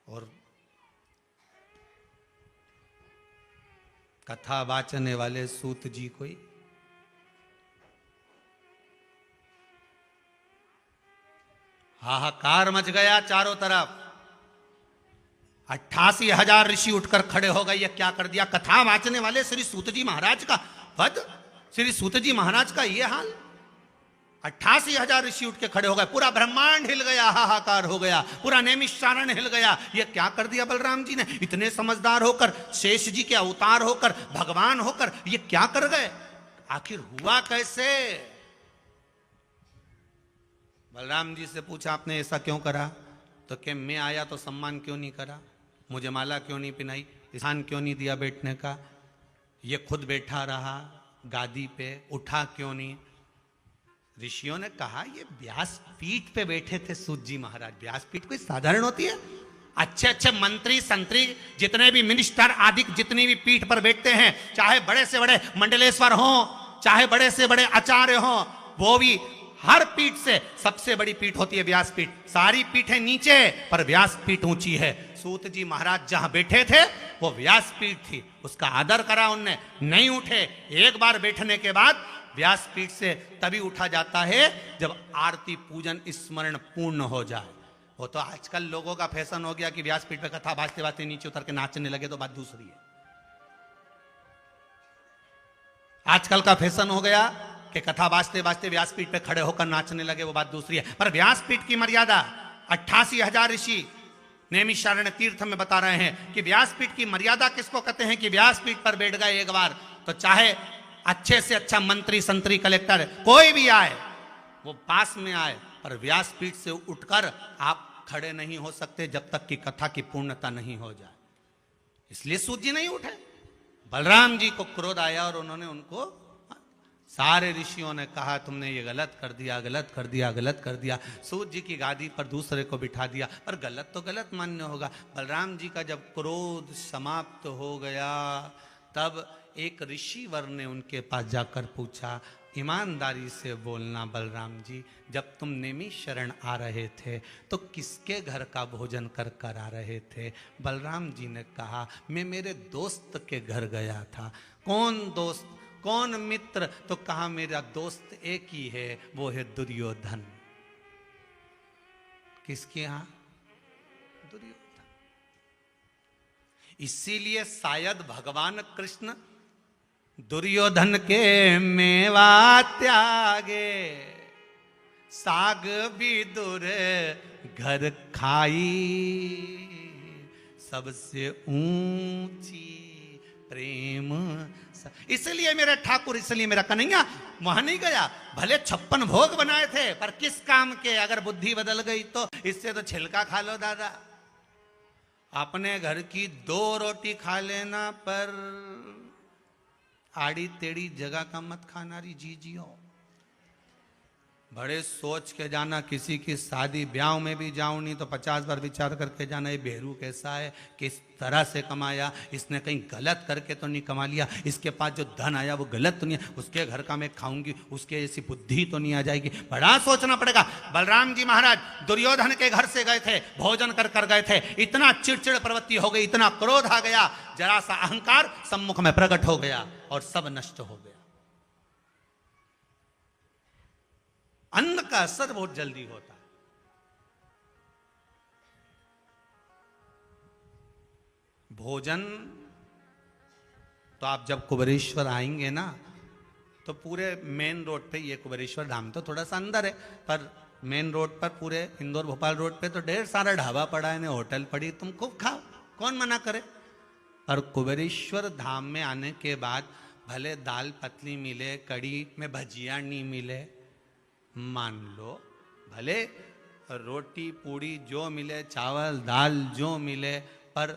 और कथा वाचने वाले सूत जी कोई हाहाकार मच गया चारों तरफ। 88,000 ऋषि उठकर खड़े हो गए। ये क्या कर दिया? कथा वाचने वाले श्री सूत जी महाराज का वध, श्री सूत जी महाराज का ये हाल। 88,000 ऋषि उठ के खड़े हो गए, पूरा ब्रह्मांड हिल गया, हाहाकार हो गया, पूरा नैमिषारण्य हिल गया। ये क्या कर दिया बलराम जी ने? इतने समझदार होकर, शेष जी के अवतार होकर, भगवान होकर ये क्या कर गए? आखिर हुआ कैसे? बलराम जी से पूछा आपने ऐसा क्यों करा? तो कि मैं आया तो सम्मान क्यों नहीं करा, मुझे माला क्यों नहीं पिनाई, स्थान क्यों नहीं दिया बैठने का, ये खुद बैठा रहा गादी पे, उठा क्यों नहीं? ऋषियों ने कहा ये व्यासपीठ पे बैठे थे सूत जी महाराज। व्यासपीठ कोई साधारण होती है? अच्छे अच्छे मंत्री संतरी जितने भी मिनिस्टर आदि जितनी भी पीठ पर बैठते हैं, चाहे बड़े से बड़े मंडलेश्वर हों, चाहे बड़े से बड़े आचार्य हों, वो भी हर पीठ से सबसे बड़ी पीठ होती है व्यासपीठ। सारी पीठें नीचे पर व्यासपीठ ऊंची है। सूत जी महाराज जहां बैठे थे वो व्यासपीठ थी, उसका आदर करा उनने, नहीं उठे। एक बार बैठने के बाद व्यासपीठ से तभी उठा जाता है जब आरती पूजन स्मरण पूर्ण हो जाए। वो तो आजकल लोगों का फैशन हो गया कि व्यासपीठ पे कथा बाजते बाजते नीचे उतर के नाचने लगे तो बात दूसरी है। आजकल का फैशन हो गया कि कथा बाजते बाजते व्यासपीठ पे खड़े होकर नाचने लगे, वो बात दूसरी है। पर व्यासपीठ की मर्यादा 88,000 ऋषि नैमिषारण्य तीर्थ में बता रहे हैं कि व्यासपीठ की मर्यादा किसको कहते हैं कि व्यासपीठ पर बैठ गए एक बार तो चाहे अच्छे से अच्छा मंत्री संतरी कलेक्टर कोई भी आए वो पास में आए, पर व्यासपीठ से उठकर आप खड़े नहीं हो सकते जब तक कि कथा की पूर्णता नहीं हो जाए। इसलिए सूत जी नहीं उठे। बलराम जी को क्रोध आया और उन्होंने उनको, सारे ऋषियों ने कहा तुमने ये गलत कर दिया, गलत कर दिया, गलत कर दिया। सूत जी की गादी पर दूसरे को बिठा दिया, पर गलत तो गलत मान्य होगा। बलराम जी का जब क्रोध समाप्त हो गया तब एक ऋषि वर ने उनके पास जाकर पूछा, ईमानदारी से बोलना बलराम जी, जब तुम नैमिषारण्य आ रहे थे तो किसके घर का भोजन कर कर आ रहे थे? बलराम जी ने कहा मैं मेरे दोस्त के घर गया था। कौन दोस्त, कौन मित्र? तो कहा मेरा दोस्त एक ही है, वो है दुर्योधन। किसके यहां? दुर्योधन। इसीलिए शायद भगवान कृष्ण दुर्योधन के मेवा त्यागे, साग भी दूर घर खाई, सबसे ऊंची प्रेम। इसलिए मेरा ठाकुर, इसलिए मेरा कन्हैया वहां नहीं गया। भले 56 भोग बनाए थे पर किस काम के? अगर बुद्धि बदल गई तो इससे तो छिलका खा लो दादा। अपने घर की 2 रोटी खा लेना पर आड़ी टेढ़ी जगह का मत खाना री जी जियो। बड़े सोच के जाना, किसी की शादी ब्याह में भी जाऊं नहीं तो 50 बार विचार करके जाना, ये बेहरू कैसा है, किस तरह से कमाया, इसने कहीं गलत करके तो नहीं कमा लिया, इसके पास जो धन आया वो गलत तो नहीं है, उसके घर का मैं खाऊंगी, उसके ऐसी बुद्धि तो नहीं आ जाएगी, बड़ा सोचना पड़ेगा। बलराम जी महाराज दुर्योधन के घर से गए थे, भोजन कर कर गए थे, इतना चिड़चिड़ प्रवृत्ति हो गई, इतना क्रोध आ गया, जरा सा अहंकार सम्मुख में प्रकट हो गया और सब नष्ट हो गया। अन्न का असर बहुत जल्दी होता है। भोजन तो आप जब कुबेरेश्वर आएंगे ना, तो पूरे मेन रोड पे, ये कुबेरेश्वर धाम तो थोड़ा सा अंदर है, पर मेन रोड पर पूरे इंदौर भोपाल रोड पे तो ढेर सारा ढाबा पड़ा है, होटल पड़ी, तुम खूब खाओ, कौन मना करे। और कुबेरेश्वर धाम में आने के बाद भले दाल पतली मिले, कड़ी में भजिया नहीं मिले, मान लो, भले रोटी पूड़ी जो मिले, चावल दाल जो मिले, पर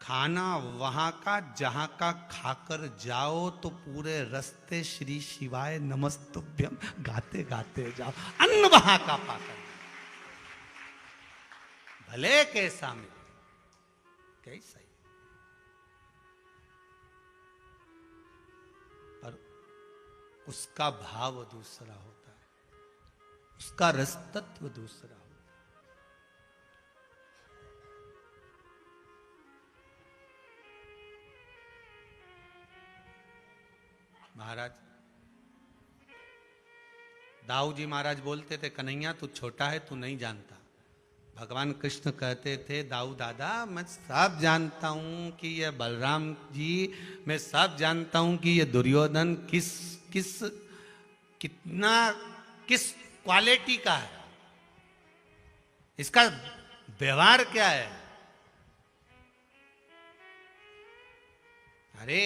खाना वहां का जहां का खाकर जाओ तो पूरे रास्ते श्री शिवाय नमस्तुभ्यम गाते गाते जाओ, अन्न वहां का पाकर, भले कैसा मिले, कैसा ही, पर उसका भाव दूसरा होता है, उसका रस तत्व दूसरा होता है। महाराज दाऊ जी महाराज बोलते थे, कन्हैया तू छोटा है, तू नहीं जानता। भगवान कृष्ण कहते थे, दाऊ दादा मैं सब जानता हूं कि ये बलराम जी, मैं सब जानता हूं कि ये दुर्योधन किस किस कितना किस क्वालिटी का है, इसका व्यवहार क्या है। अरे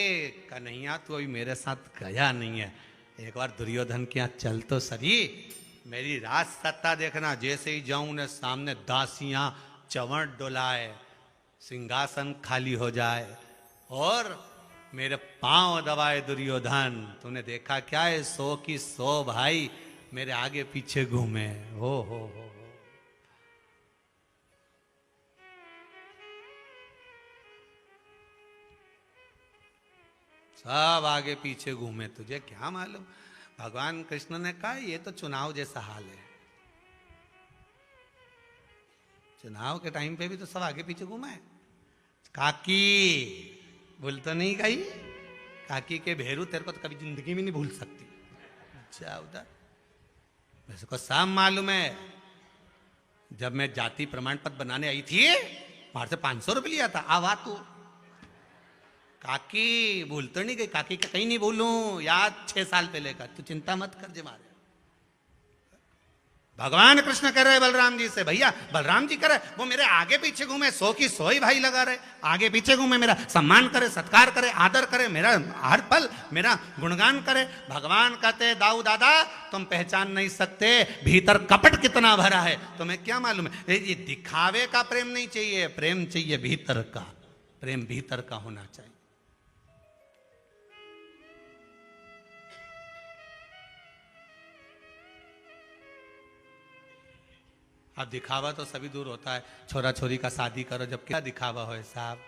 कन्हैया तू अभी मेरे साथ गया नहीं है, एक बार दुर्योधन के यहाँ चल तो सही, मेरी राज सत्ता देखना, जैसे ही जाऊं ने सामने दासियां चवण डोलाए, सिंहासन खाली हो जाए और मेरे पांव दबाए दुर्योधन, तूने देखा क्या है, 100 की 100 भाई मेरे आगे पीछे घूमे, हो। सब आगे पीछे घूमे, तुझे क्या मालूम। भगवान कृष्ण ने कहा ये तो चुनाव जैसा हाल है, चुनाव के टाइम पे भी तो सब आगे पीछे घूमा है। काकी भूल तो नहीं गई, काकी के भेरू तेरे को तो कभी जिंदगी में नहीं भूल सकती, जा उधर। वैसे को सब मालूम है, जब मैं जाति प्रमाण पत्र बनाने आई थी वहां से 500 रुपये लिया था, आवा तू। काकी भूल तो नहीं गई, काकी का कहीं नहीं भूलूं, याद 6 साल पहले का, तू चिंता मत कर जे मारे। भगवान कृष्ण कह रहे बलराम जी से, भैया बलराम जी कह रहे वो मेरे आगे पीछे घूमे, 100 की 100 ही भाई लगा रहे, आगे पीछे घूमे, मेरा सम्मान करे, सत्कार करे, आदर करे, मेरा हर पल मेरा गुणगान करे। भगवान कहते दाऊ दादा तुम पहचान नहीं सकते भीतर कपट कितना भरा है, तुम्हें क्या मालूम है। ये दिखावे का प्रेम नहीं चाहिए, प्रेम चाहिए भीतर का, प्रेम भीतर का होना चाहिए। अब दिखावा तो सभी दूर होता है, छोरा छोरी का शादी करो, जब क्या दिखावा हो साहब।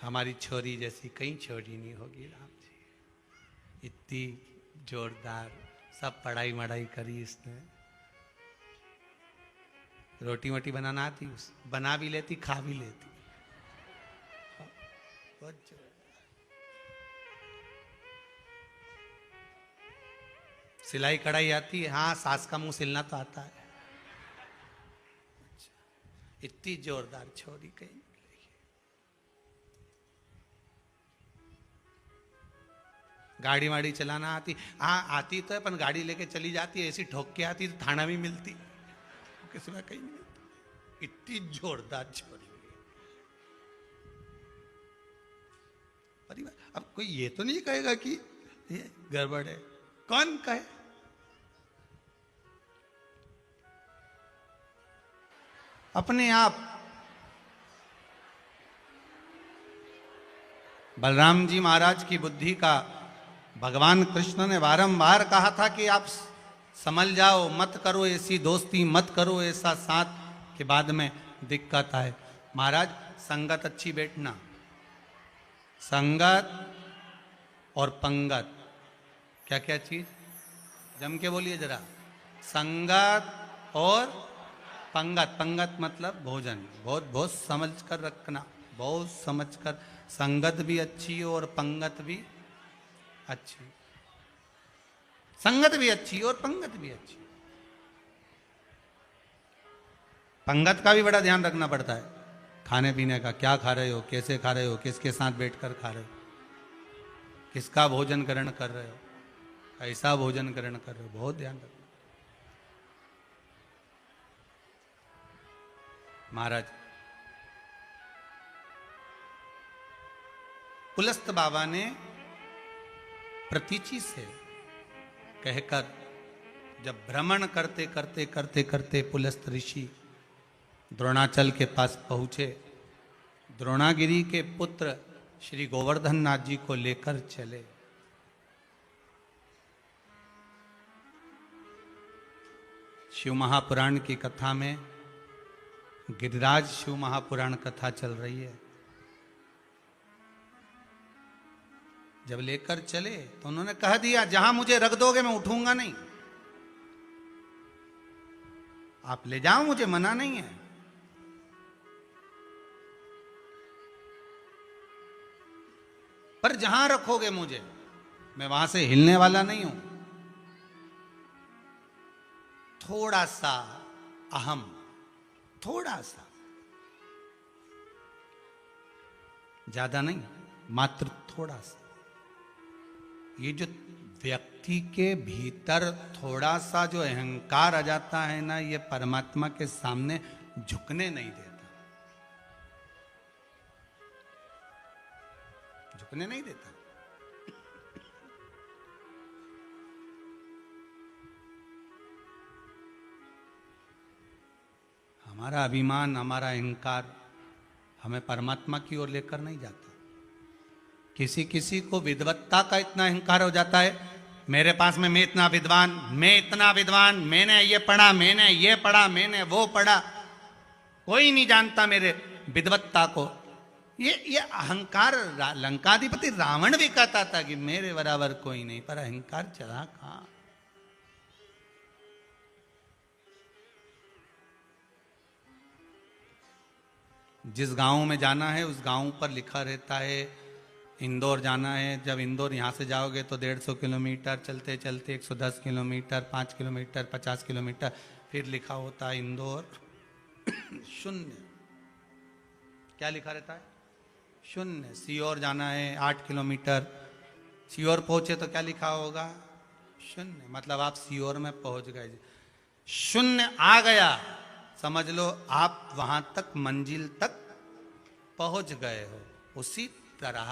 हमारी छोरी जैसी कहीं छोरी नहीं होगी राम जी, इतनी जोरदार, सब पढ़ाई मढ़ाई करी इसने, रोटी वोटी बनाना आती, बना भी लेती खा भी लेती, सिलाई कढ़ाई आती है, हाँ सास का मुंह सिलना तो आता है। इतनी जोरदार छोरी कहीं निकलेगी। गाड़ी वाड़ी चलाना आती, हाँ आती तो है, पर गाड़ी लेके चली जाती है, ऐसी ठोक के आती तो थाना भी मिलती, किसी में कहीं नहीं मिलती, इतनी जोरदार छोरी। परिवार अब कोई ये तो नहीं कहेगा कि ये गड़बड़ है, कौन कहे। अपने आप बलराम जी महाराज की बुद्धि का भगवान कृष्ण ने बारंबार कहा था कि आप संभल जाओ, मत करो ऐसी दोस्ती, मत करो ऐसा साथ के बाद में दिक्कत आए। महाराज संगत अच्छी बैठना, संगत और पंगत, क्या क्या चीज, जम के बोलिए जरा। संगत और पंगत, पंगत मतलब भोजन, बहुत बहुत समझ कर रखना, बहुत समझ कर। संगत भी अच्छी और पंगत भी अच्छी, संगत भी अच्छी और पंगत भी अच्छी। पंगत का भी बड़ा ध्यान रखना पड़ता है, खाने पीने का, क्या खा रहे हो, कैसे खा रहे हो, किसके साथ बैठकर खा रहे हो, किसका भोजन ग्रहण कर रहे हो, कैसा भोजन ग्रहण कर रहे हो, बहुत ध्यान रखना। महाराज पुलस्त बाबा ने प्रतीचि से कहकर जब भ्रमण करते करते करते करते पुलस्त ऋषि द्रोणाचल के पास पहुंचे, द्रोणागिरी के पुत्र श्री गोवर्धन नाथ जी को लेकर चले। शिव महापुराण की कथा में गिरिराज शिव महापुराण कथा चल रही है। जब लेकर चले तो उन्होंने कह दिया, जहां मुझे रख दोगे मैं उठूंगा नहीं, आप ले जाओ, मुझे मना नहीं है। पर जहां रखोगे मुझे, मैं वहां से हिलने वाला नहीं हूं। थोड़ा सा अहम, थोड़ा सा, ज्यादा नहीं, मात्र थोड़ा सा। ये जो व्यक्ति के भीतर थोड़ा सा जो अहंकार आ जाता है ना, ये परमात्मा के सामने झुकने नहीं देता, झुकने नहीं देता। हमारा अभिमान, हमारा अहंकार हमें परमात्मा की ओर लेकर नहीं जाता। किसी किसी को विद्वत्ता का इतना अहंकार हो जाता है, मेरे पास में मैं इतना विद्वान, मैं इतना विद्वान, मैंने ये पढ़ा, मैंने ये पढ़ा, मैंने वो पढ़ा, कोई नहीं जानता मेरे विद्वत्ता को। ये अहंकार, लंकाधिपति रावण भी कहता था कि मेरे बराबर कोई नहीं, पर अहंकार चला कहां। जिस गांव में जाना है उस गांव पर लिखा रहता है इंदौर जाना है। जब इंदौर यहाँ से जाओगे तो 150 किलोमीटर, चलते चलते 110 किलोमीटर, 5 किलोमीटर, 50 किलोमीटर, फिर लिखा होता है इंदौर शून्य। क्या लिखा रहता है? शून्य। सीहोर जाना है 8 किलोमीटर, सीहोर पहुंचे तो क्या लिखा होगा? शून्य। मतलब आप सीहोर में पहुंच गए, शून्य आ गया, समझ लो आप वहां तक, मंजिल तक पहुंच गए हो। उसी तरह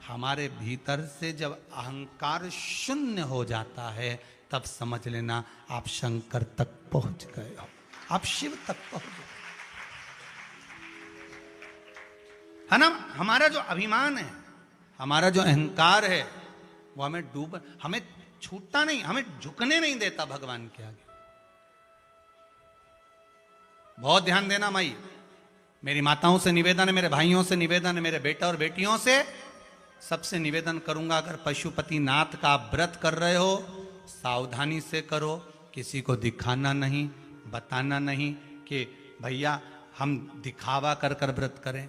हमारे भीतर से जब अहंकार शून्य हो जाता है तब समझ लेना आप शंकर तक पहुंच गए हो, आप शिव तक पहुंच गए, है ना। हमारा जो अभिमान है, हमारा जो अहंकार है, वो हमें छूटता नहीं, हमें झुकने नहीं देता भगवान के आगे। बहुत ध्यान देना माई, मेरी माताओं से निवेदन है, मेरे भाइयों से निवेदन है, मेरे बेटा और बेटियों से सबसे निवेदन करूंगा, अगर पशुपति नाथ का आप व्रत कर रहे हो सावधानी से करो, किसी को दिखाना नहीं, बताना नहीं कि भैया हम दिखावा कर कर व्रत करें।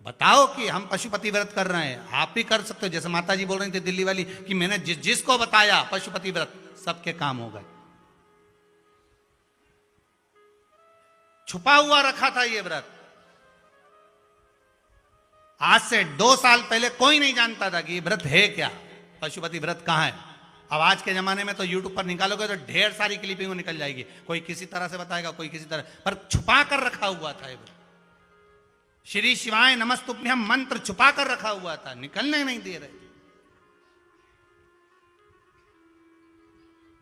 बताओ कि हम पशुपति व्रत कर रहे हैं, आप भी कर सकते हो। जैसे माता जी बोल रही थी दिल्ली वाली कि मैंने जिसको बताया पशुपति व्रत, सबके काम हो गए। छुपा हुआ रखा था ये व्रत, आज से 2 साल पहले कोई नहीं जानता था कि ये व्रत है क्या, पशुपति व्रत कहां है। अब आज के जमाने में तो यूट्यूब पर निकालोगे तो ढेर सारी क्लिपिंग निकल जाएगी, कोई किसी तरह से बताएगा, कोई किसी तरह, पर छुपा कर रखा हुआ था ये व्रत। श्री शिवाय नमस्तुभ्यम मंत्र छुपा कर रखा हुआ था, निकलने नहीं दे रहे।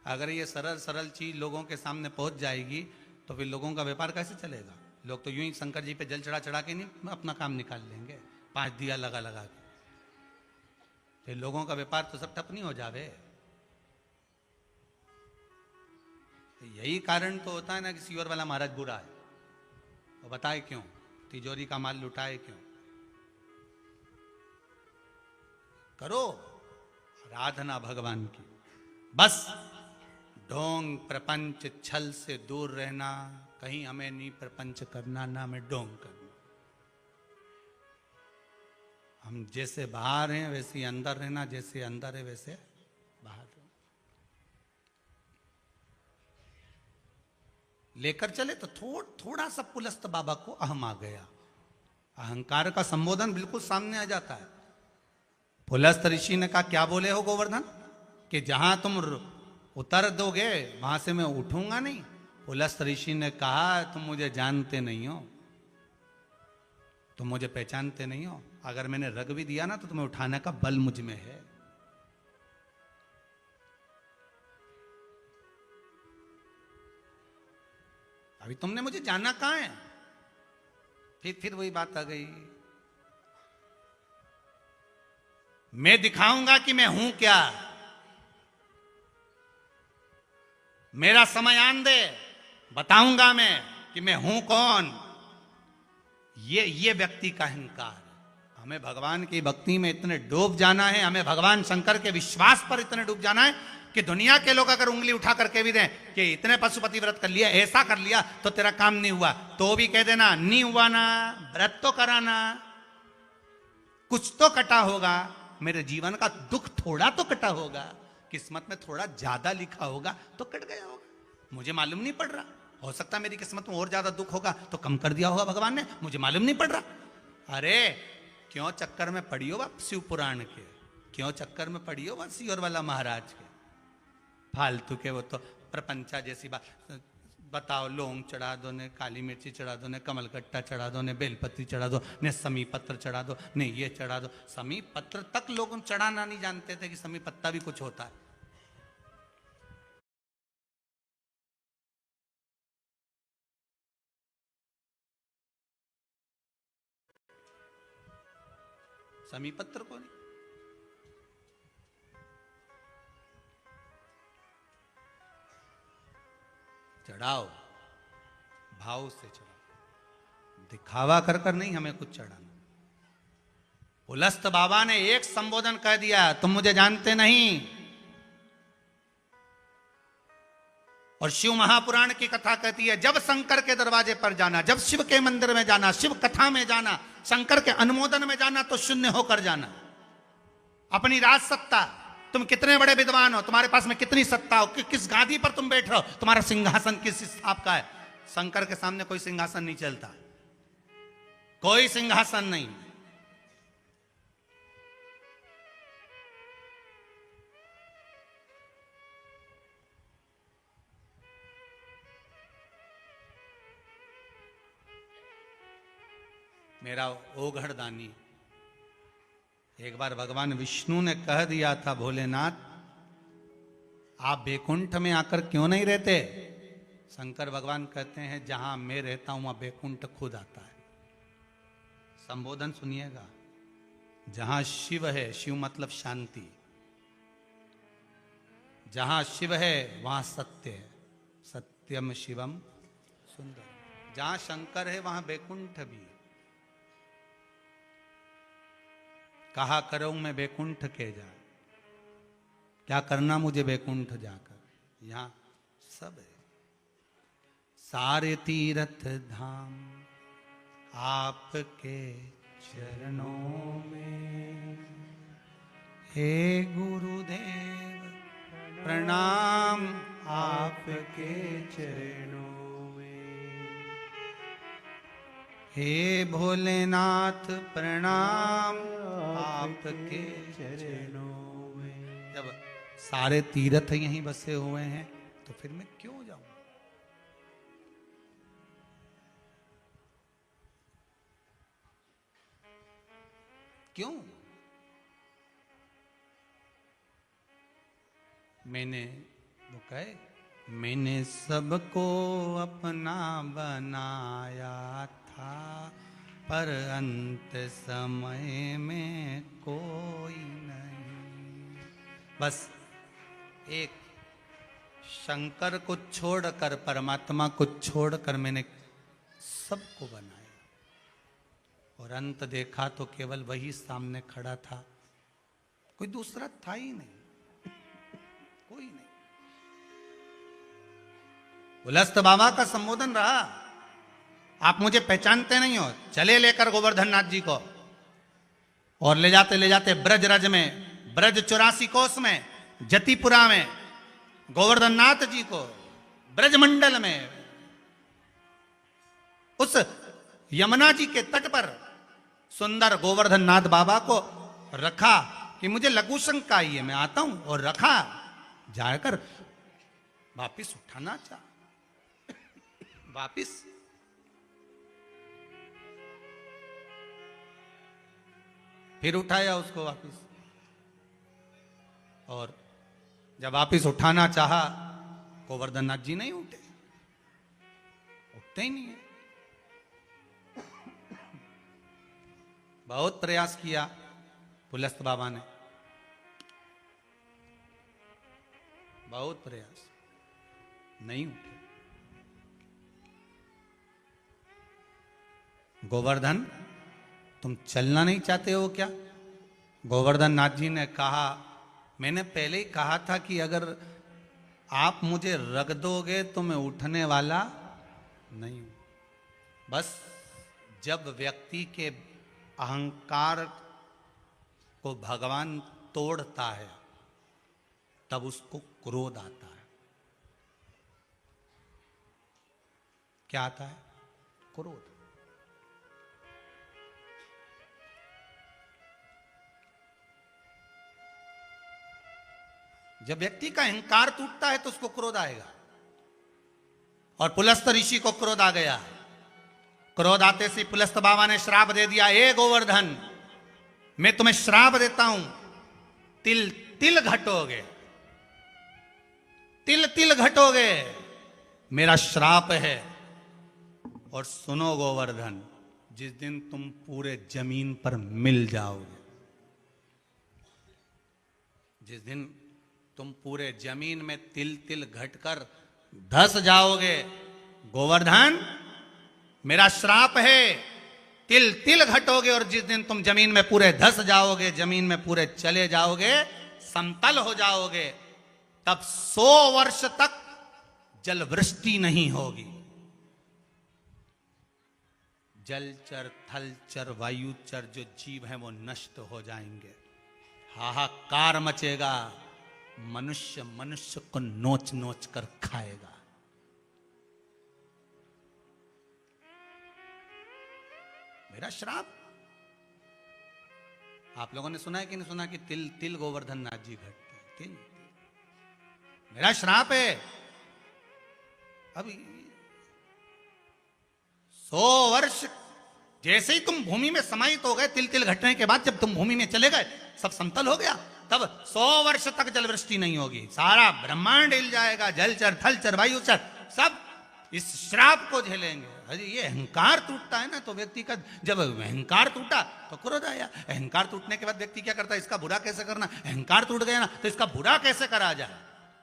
अगर ये सरल सरल चीज लोगों के सामने पहुंच जाएगी तो फिर लोगों का व्यापार कैसे चलेगा। लोग तो यूं ही शंकर जी पे जल चढ़ा चढ़ा के नहीं अपना काम निकाल लेंगे, 5 दिया लगा लगा के। फिर लोगों का व्यापार तो सब ठप नहीं हो जावे। तो यही कारण तो होता है ना कि सीवर वाला महाराज बुरा है। वो बताए क्यों, तिजोरी का माल लुटाए क्यों। करो आराधना भगवान की, बस ढोंग प्रपंच छल से दूर रहना। कहीं हमें नहीं प्रपंच करना, ना हमें ढोंग करना। हम जैसे बाहर हैं वैसे ही अंदर रहना, जैसे अंदर है वैसे बाहर रहना। लेकर चले तो थोड़ा सा पुलस्त बाबा को अहम आ गया। अहंकार का संबोधन बिल्कुल सामने आ जाता है। पुलस्त ऋषि ने कहा, क्या बोले हो गोवर्धन, कि जहां तुम उतर दोगे वहां से मैं उठूंगा नहीं। पुलस्त ऋषि ने कहा, तुम मुझे जानते नहीं हो, तुम मुझे पहचानते नहीं हो। अगर मैंने रग भी दिया ना तो तुम्हें उठाने का बल मुझ में है। अभी तुमने मुझे जाना कहां है। फिर वही बात आ गई, मैं दिखाऊंगा कि मैं हूं क्या। मेरा समय आन दे, बताऊंगा मैं कि मैं हूं कौन। ये व्यक्ति का अहंकार। हमें भगवान की भक्ति में इतने डूब जाना है, हमें भगवान शंकर के विश्वास पर इतने डूब जाना है कि दुनिया के लोग अगर उंगली उठा करके भी दें कि इतने पशुपति व्रत कर लिया, ऐसा कर लिया तो तेरा काम नहीं हुआ, तो भी कह देना नहीं हुआ ना, व्रत तो कराना, कुछ तो कटा होगा। मेरे जीवन का दुख थोड़ा तो कटा होगा, किस्मत में थोड़ा ज्यादा लिखा होगा तो कट गया होगा। मुझे मालूम नहीं पड़ रहा, हो सकता है मेरी किस्मत में और ज्यादा दुख होगा तो कम कर दिया होगा भगवान ने, मुझे मालूम नहीं पड़ रहा। अरे क्यों चक्कर में पड़ी हो आप शिव पुराण के, क्यों चक्कर में पड़ी हो सीवर वाला महाराज के फालतू के। वो तो प्रपंचा जैसी बात बताओ, लौंग चढ़ा दो ने, काली मिर्ची चढ़ा दो ने, कमलकट्टा चढ़ा दो ने, बेलपत्री चढ़ा दो ने, समी पत्र चढ़ा दो ने, ये चढ़ा दो। समी पत्र तक लोग चढ़ाना नहीं जानते थे कि समी पत्ता भी कुछ होता है। समी पत्र को नहीं, चढ़ाओ भाव से चढ़ाओ, दिखावा कर कर नहीं हमें कुछ चढ़ाना। पुलस्त बाबा ने एक संबोधन कह दिया, तुम मुझे जानते नहीं। और शिव महापुराण की कथा कहती है, जब शंकर के दरवाजे पर जाना, जब शिव के मंदिर में जाना, शिव कथा में जाना, शंकर के अनुमोदन में जाना, तो शून्य होकर जाना। अपनी राज सत्ता, तुम कितने बड़े विद्वान हो, तुम्हारे पास में कितनी सत्ता हो, किस गादी पर तुम बैठ रहे हो, तुम्हारा सिंहासन किस हिसाब का है। शंकर के सामने कोई सिंहासन नहीं चलता, कोई सिंहासन नहीं। मेरा ओघड़दानी, एक बार भगवान विष्णु ने कह दिया था, भोलेनाथ आप बैकुंठ में आकर क्यों नहीं रहते। शंकर भगवान कहते हैं, जहां मैं रहता हूं वहां बैकुंठ खुद आता है। संबोधन सुनिएगा, जहां शिव है, शिव मतलब शांति, जहां शिव है वहां सत्य है, सत्यम शिवम सुंदर। जहां शंकर है वहां बैकुंठ भी है। कहा करो मैं बैकुंठ के जा, क्या करना मुझे बैकुंठ जाकर, यहां सब है। सारे तीर्थ धाम आपके चरणों में, हे गुरुदेव प्रणाम आपके चरणों में, हे भोलेनाथ प्रणाम आपके चरणों में। जब सारे तीर्थ यहीं बसे हुए हैं तो फिर मैं क्यों जाऊं। क्यों। मैंने वो कहे, मैंने सबको अपना बनाया था, पर अंत समय में कोई नहीं बस एक शंकर को छोड़कर, परमात्मा को छोड़कर मैंने सबको बनाया, और अंत देखा तो केवल वही सामने खड़ा था, कोई दूसरा था ही नहीं, कोई नहीं। उलस्त बाबा का संबोधन रहा, आप मुझे पहचानते नहीं हो, चले लेकर गोवर्धन नाथ जी को, और ले जाते ब्रज रज में, ब्रज 84 कोस में, जतिपुरा में गोवर्धन नाथ जी को, ब्रज मंडल में, उस यमुना जी के तट पर सुंदर गोवर्धन नाथ बाबा को रखा कि मुझे लघु शंका आई है, मैं आता हूं, और रखा, जाकर वापिस उठाना चाह, वापिस फिर उठाया उसको वापिस, और जब वापिस उठाना चाहा, गोवर्धन नाथ जी नहीं उठे, उठते ही नहीं है। बहुत प्रयास किया पुलस्त बाबा ने, बहुत प्रयास, नहीं उठे। गोवर्धन, तुम चलना नहीं चाहते हो क्या? गोवर्धन नाथ जी ने कहा, मैंने पहले ही कहा था कि अगर आप मुझे रख दोगे तो मैं उठने वाला नहीं हूं। बस जब व्यक्ति के अहंकार को भगवान तोड़ता है, तब उसको क्रोध आता है। क्या आता है? क्रोध। जब व्यक्ति का अहंकार टूटता है तो उसको क्रोध आएगा, और पुलस्त ऋषि को क्रोध आ गया। क्रोध आते से पुलस्त बाबा ने श्राप दे दिया, ए गोवर्धन, मैं तुम्हें श्राप देता हूं, तिल तिल घटोगे, तिल तिल घटोगे, मेरा श्राप है। और सुनो गोवर्धन, जिस दिन तुम पूरे जमीन पर मिल जाओगे, जिस दिन तुम पूरे जमीन में तिल तिल घटकर धस जाओगे, गोवर्धन मेरा श्राप है, तिल तिल घटोगे, और जिस दिन तुम जमीन में पूरे धस जाओगे, जमीन में पूरे चले जाओगे, समतल हो जाओगे, तब 100 वर्ष तक जल वृष्टि नहीं होगी। जलचर, थलचर, वायुचर जो जीव हैं वो नष्ट हो जाएंगे, हाहाकार मचेगा, मनुष्य मनुष्य को नोच नोच कर खाएगा। मेरा श्राप। आप लोगों ने सुना है कि नहीं सुना कि तिल तिल गोवर्धन नाथ जी घटते, तिल मेरा श्राप है। अभी 100 वर्ष, जैसे ही तुम भूमि में समाहित हो गए, तिल तिल घटने के बाद जब तुम भूमि में चले गए, सब समतल हो गया, तब 100 वर्ष तक जलवृष्टि नहीं होगी, सारा ब्रह्मांड हिल जाएगा, जलचर थलचर वायुचर सब इस श्राप को झेलेंगे। अरे ये अहंकार टूटता है ना, तो व्यक्ति का जब अहंकार टूटा तो क्रोध आया। अहंकार टूटने के बाद व्यक्ति क्या करता है? इसका बुरा कैसे करना, अहंकार टूट गया ना तो इसका बुरा कैसे करा जाए,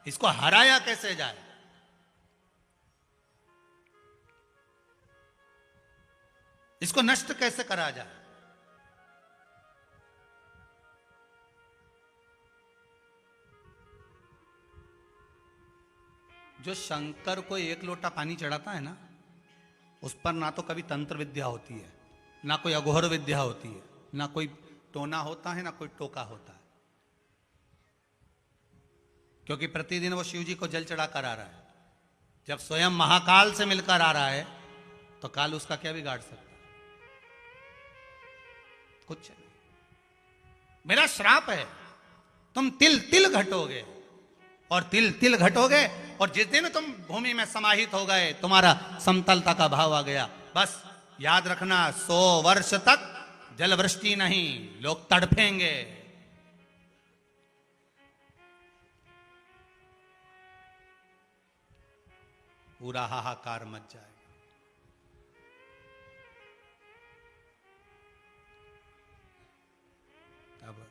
इसको हराया कैसे जाए। इसको नष्ट कैसे करा जाए। जो शंकर को एक लोटा पानी चढ़ाता है ना, उस पर ना तो कभी तंत्र विद्या होती है, ना कोई अघोर विद्या होती है, ना कोई टोना होता है, ना कोई टोका होता है, क्योंकि प्रतिदिन वो शिव जी को जल चढ़ा कर आ रहा है। जब स्वयं महाकाल से मिलकर आ रहा है तो काल उसका क्या बिगाड़ सकता है? कुछ नहीं। मेरा श्राप है, तुम तिल तिल घटोगे, और तिल तिल घटोगे, और जिस दिन तुम भूमि में समाहित हो गए, तुम्हारा समतलता का भाव आ गया, बस याद रखना 100 वर्ष तक जलवृष्टि नहीं, लोग तड़फेंगे। पूरा हाहाकार मच जाएगा। तब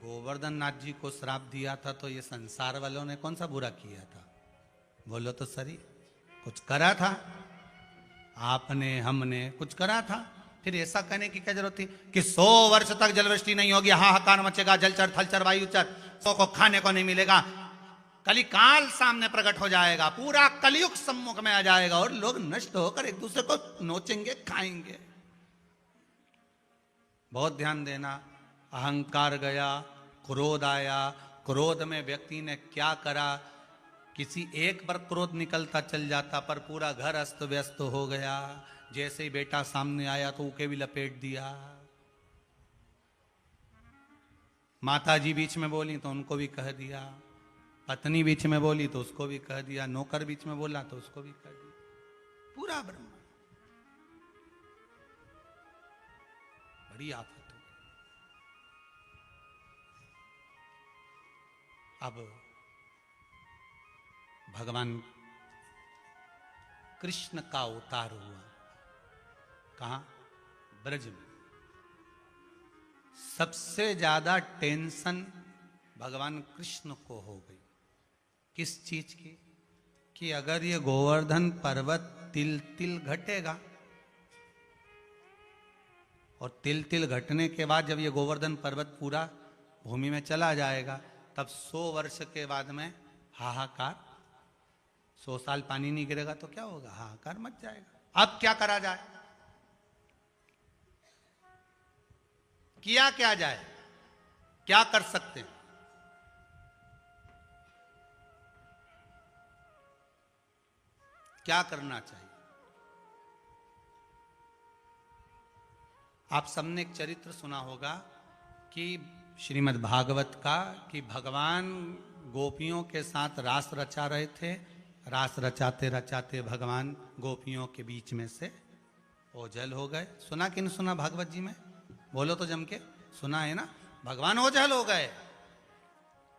गोवर्धन नाथ जी को श्राप दिया था तो ये संसार वालों ने कौन सा बुरा किया था? बोलो तो सही, कुछ करा था आपने, हमने कुछ करा था। फिर ऐसा कहने की क्या जरूरत थी कि 100 वर्ष तक जलवृष्टि नहीं होगी, हाहाकार मचेगा, जलचर थलचर वायुचर सौ को खाने को नहीं मिलेगा, कली काल सामने प्रकट हो जाएगा, पूरा कलयुग सम्मुख में आ जाएगा और लोग नष्ट होकर एक दूसरे को नोचेंगे, खाएंगे। बहुत ध्यान देना, अहंकार गया, क्रोध आया, क्रोध में व्यक्ति ने क्या करा, किसी एक पर क्रोध निकलता चल जाता पर पूरा घर अस्त व्यस्त हो गया। जैसे ही बेटा सामने आया तो उके भी लपेट दिया, माता जी बीच में बोली तो उनको भी कह दिया, पत्नी बीच में बोली तो उसको भी कह दिया, नौकर बीच में बोला तो उसको भी कह दिया, पूरा ब्रह्मांड। बड़ी आफत हो गई। अब भगवान कृष्ण का अवतार हुआ, कहां? ब्रज में। सबसे ज्यादा टेंशन भगवान कृष्ण को हो गई, किस चीज की? कि अगर ये गोवर्धन पर्वत तिल तिल घटेगा और तिल तिल घटने के बाद जब ये गोवर्धन पर्वत पूरा भूमि में चला जाएगा तब 100 वर्ष के बाद में हाहाकार, 100 साल पानी नहीं गिरेगा तो क्या होगा? हाहाकार मच जाएगा। अब क्या करा जाए? किया क्या जाए? क्या कर सकते हैं? क्या करना चाहिए? आप सबने एक चरित्र सुना होगा कि श्रीमद् भागवत का, कि भगवान गोपियों के साथ रास रचा रहे थे। रास रचाते रचाते भगवान गोपियों के बीच में से ओझल हो गए। सुना कि नहीं सुना भागवत जी में? बोलो तो जम के, सुना है ना? भगवान ओझल हो गए।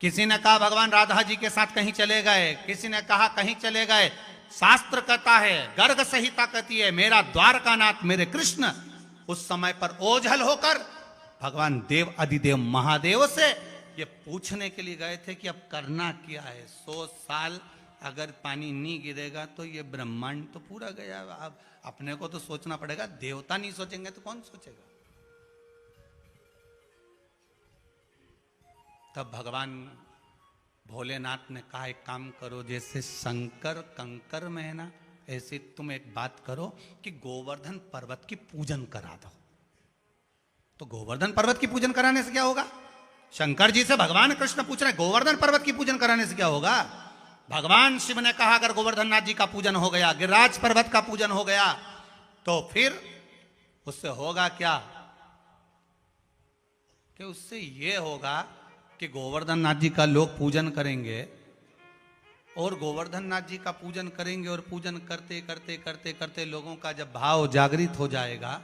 किसी ने कहा भगवान राधा जी के साथ कहीं चले गए, किसी ने कहा कहीं चले गए। शास्त्र कहता है, गर्ग संहिता कहती है, मेरा द्वारकानाथ मेरे कृष्ण उस समय पर ओझल होकर भगवान देव अधिदेव महादेव से ये पूछने के लिए गए थे कि अब करना क्या है। 100 साल अगर पानी नहीं गिरेगा तो ये ब्रह्मांड तो पूरा गया। अब अपने को तो सोचना पड़ेगा, देवता नहीं सोचेंगे तो कौन सोचेगा? तब भगवान भोलेनाथ ने कहा एक काम करो, जैसे शंकर कंकर में है ना, ऐसे तुम एक बात करो कि गोवर्धन पर्वत की पूजन करा दो। तो गोवर्धन पर्वत की पूजन कराने से क्या होगा? शंकर जी से भगवान कृष्ण पूछ रहे गोवर्धन पर्वत की पूजन कराने से क्या होगा? भगवान शिव ने कहा अगर गोवर्धन नाथ जी का पूजन हो गया, गिरिराज पर्वत का पूजन हो गया, तो फिर उससे होगा क्या? कि उससे यह होगा कि गोवर्धन नाथ जी का लोग पूजन करेंगे और गोवर्धन नाथ जी का पूजन करेंगे और पूजन करते करते करते करते लोगों का जब भाव जागृत हो जाएगा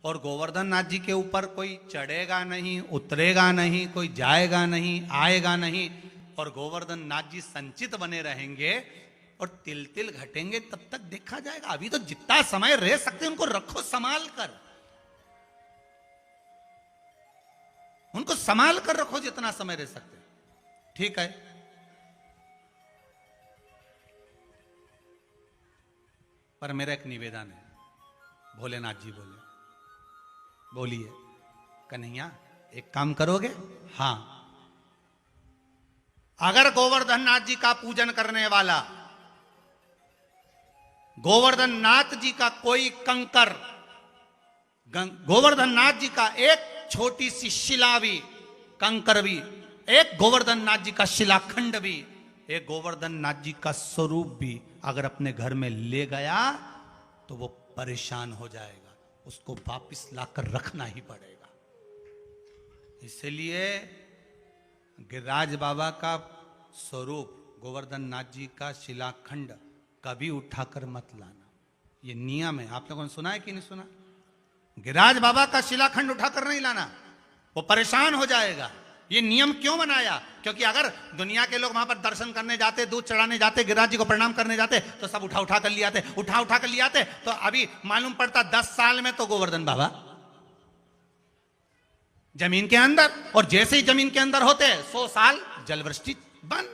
और गोवर्धन नाथ जी के ऊपर कोई चढ़ेगा नहीं, उतरेगा नहीं, कोई जाएगा नहीं, आएगा नहीं, और गोवर्धन नाथ जी संचित बने रहेंगे और तिल तिल घटेंगे, तब तक देखा जाएगा। अभी तो जितना समय रह सकते उनको रखो संभाल कर, उनको संभाल कर रखो जितना समय रह सकते। ठीक है, पर मेरा एक निवेदन है। भोलेनाथ जी बोले, बोलिए कन्हैया एक काम करोगे? हाँ, अगर गोवर्धन नाथ जी का पूजन करने वाला गोवर्धन नाथ जी का कोई कंकर, गोवर्धन नाथ जी का एक छोटी सी शिला भी, कंकर भी, एक गोवर्धन नाथ जी का शिलाखंड भी, एक गोवर्धन नाथ जी का स्वरूप भी अगर अपने घर में ले गया तो वो परेशान हो जाएगा, उसको वापिस लाकर रखना ही पड़ेगा। इसलिए गिरिराज बाबा का स्वरूप, गोवर्धन नाथ जी का शिलाखंड कभी उठाकर मत लाना, ये नियम है। आप लोगों ने सुना है कि नहीं सुना? गिरिराज बाबा का शिलाखंड उठाकर नहीं लाना, वो परेशान हो जाएगा। ये नियम क्यों बनाया? क्योंकि अगर दुनिया के लोग वहां पर दर्शन करने जाते, दूध चढ़ाने जाते, गिरिराज जी को प्रणाम करने जाते, तो सब उठा उठा कर ले आते, उठा उठा कर ले आते, तो अभी मालूम पड़ता 10 साल में तो गोवर्धन बाबा जमीन के अंदर, और जैसे ही जमीन के अंदर होते 100 साल जलवृष्टि बंद,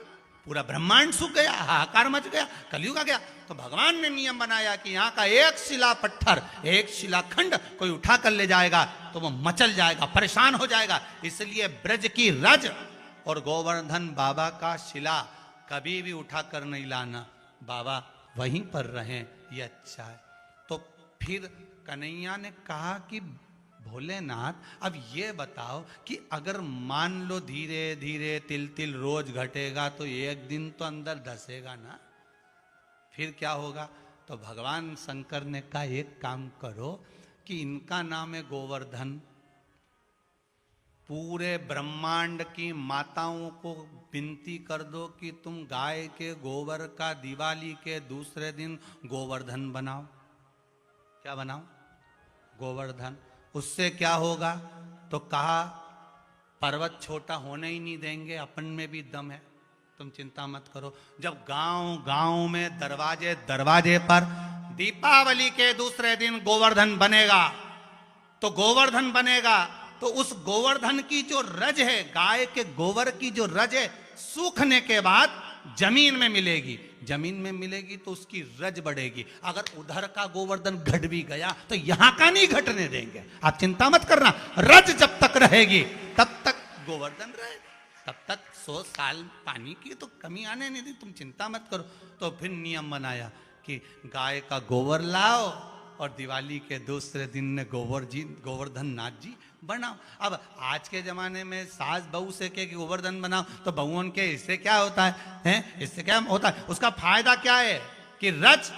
पूरा ब्रह्मांड सूख गया, हाहाकार मच गया, कलयुग आ गया। तो भगवान ने नियम बनाया कि यहाँ का एक शिला पत्थर, एक शिलाखंड कोई उठा कर ले जाएगा तो वो मचल जाएगा, परेशान हो जाएगा। इसलिए ब्रज की रज और गोवर्धन बाबा का शिला कभी भी उठा कर नहीं लाना, बाबा वहीं पर रहें, ये अच्छा है। तो फिर कन्हैया ने कहा कि भोलेनाथ, अब ये बताओ कि अगर मान लो धीरे धीरे तिल तिल रोज घटेगा तो एक दिन तो अंदर धसेगा ना, फिर क्या होगा? तो भगवान शंकर ने कहा एक काम करो कि इनका नाम है गोवर्धन, पूरे ब्रह्मांड की माताओं को विनती कर दो कि तुम गाय के गोबर का दिवाली के दूसरे दिन गोवर्धन बनाओ। क्या बनाओ? गोवर्धन। उससे क्या होगा? तो कहा पर्वत छोटा होने ही नहीं देंगे, अपन में भी दम है, तुम चिंता मत करो। जब गांव गांव में दरवाजे दरवाजे पर दीपावली के दूसरे दिन गोवर्धन बनेगा, तो गोवर्धन बनेगा तो उस गोवर्धन की जो रज है, गाय के गोबर की जो रज है, सूखने के बाद जमीन में मिलेगी, जमीन में मिलेगी तो उसकी रज बढ़ेगी। अगर उधर का गोवर्धन घट भी गया तो यहां का नहीं घटने देंगे, आप चिंता मत करना। रज जब तक रहेगी तब तक गोवर्धन रहेगा, तब तक 100 साल पानी की तो कमी आने नहीं दी, तुम चिंता मत करो। तो फिर नियम बनाया कि गाय का गोबर लाओ और दिवाली के दूसरे दिन ने गोवर्धन नाथ जी बनाओ। अब आज के जमाने में सास बहू से के गोवर्धन बनाओ, तो बहुओं के इससे क्या होता है? इससे क्या होता है? उसका फायदा क्या है कि रज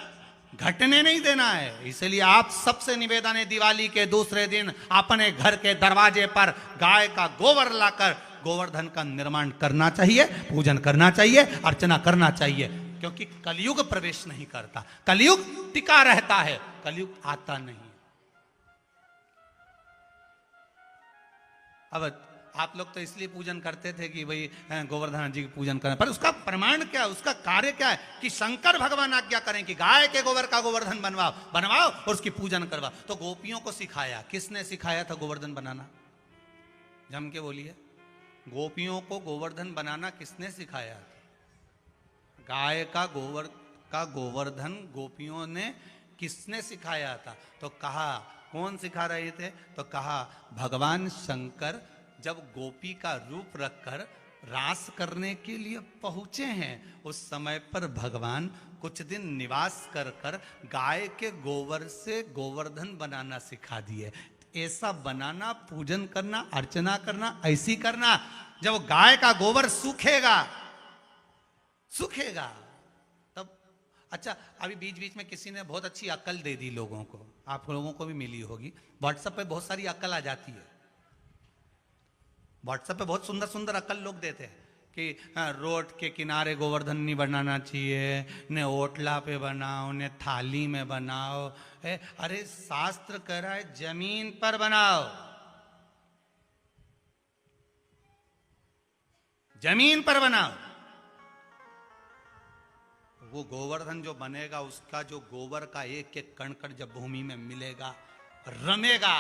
घटने नहीं देना है। इसलिए आप सबसे निवेदन है, दिवाली के दूसरे दिन अपने घर के दरवाजे पर गाय का गोबर लाकर गोवर्धन का निर्माण करना चाहिए, पूजन करना चाहिए, अर्चना करना चाहिए, क्योंकि कलयुग प्रवेश नहीं करता, कलयुग टिका रहता है, कलयुग आता नहीं। अब आप लोग तो इसलिए पूजन करते थे कि भाई गोवर्धन जी की पूजन करें, पर उसका प्रमाण क्या है, उसका कार्य क्या है कि शंकर भगवान आज्ञा करें कि गाय के गोबर का गोवर्धन बनवाओ और उसकी पूजन करवाओ। तो गोपियों को सिखाया, किसने सिखाया था गोवर्धन बनाना? जम के बोलिए, गोपियों को गोवर्धन बनाना किसने सिखाया? गाय का गोवर्धन गोपियों ने किसने सिखाया था? तो कहा कौन सिखा रहे थे? तो कहा भगवान शंकर जब गोपी का रूप रखकर रास करने के लिए पहुंचे हैं, उस समय पर भगवान कुछ दिन निवास कर कर गाय के गोबर से गोवर्धन बनाना सिखा दिए। ऐसा बनाना, पूजन करना, अर्चना करना, ऐसी करना, जब गाय का गोबर सूखेगा तब। अच्छा, अभी बीच बीच में किसी ने बहुत अच्छी अक्ल दे दी लोगों को, आप लोगों को भी मिली होगी, व्हाट्सएप पे बहुत सारी अक्ल आ जाती है। व्हाट्सएप पे बहुत सुंदर सुंदर अक्ल लोग देते हैं कि रोड के किनारे गोवर्धन नहीं बनाना चाहिए, ने ओटला पे बनाओ, ने थाली में बनाओ। अरे शास्त्र कह रहा है जमीन पर बनाओ, जमीन पर बनाओ। वो गोवर्धन जो बनेगा, उसका जो गोबर का एक एक कण कण जब भूमि में मिलेगा, रमेगा।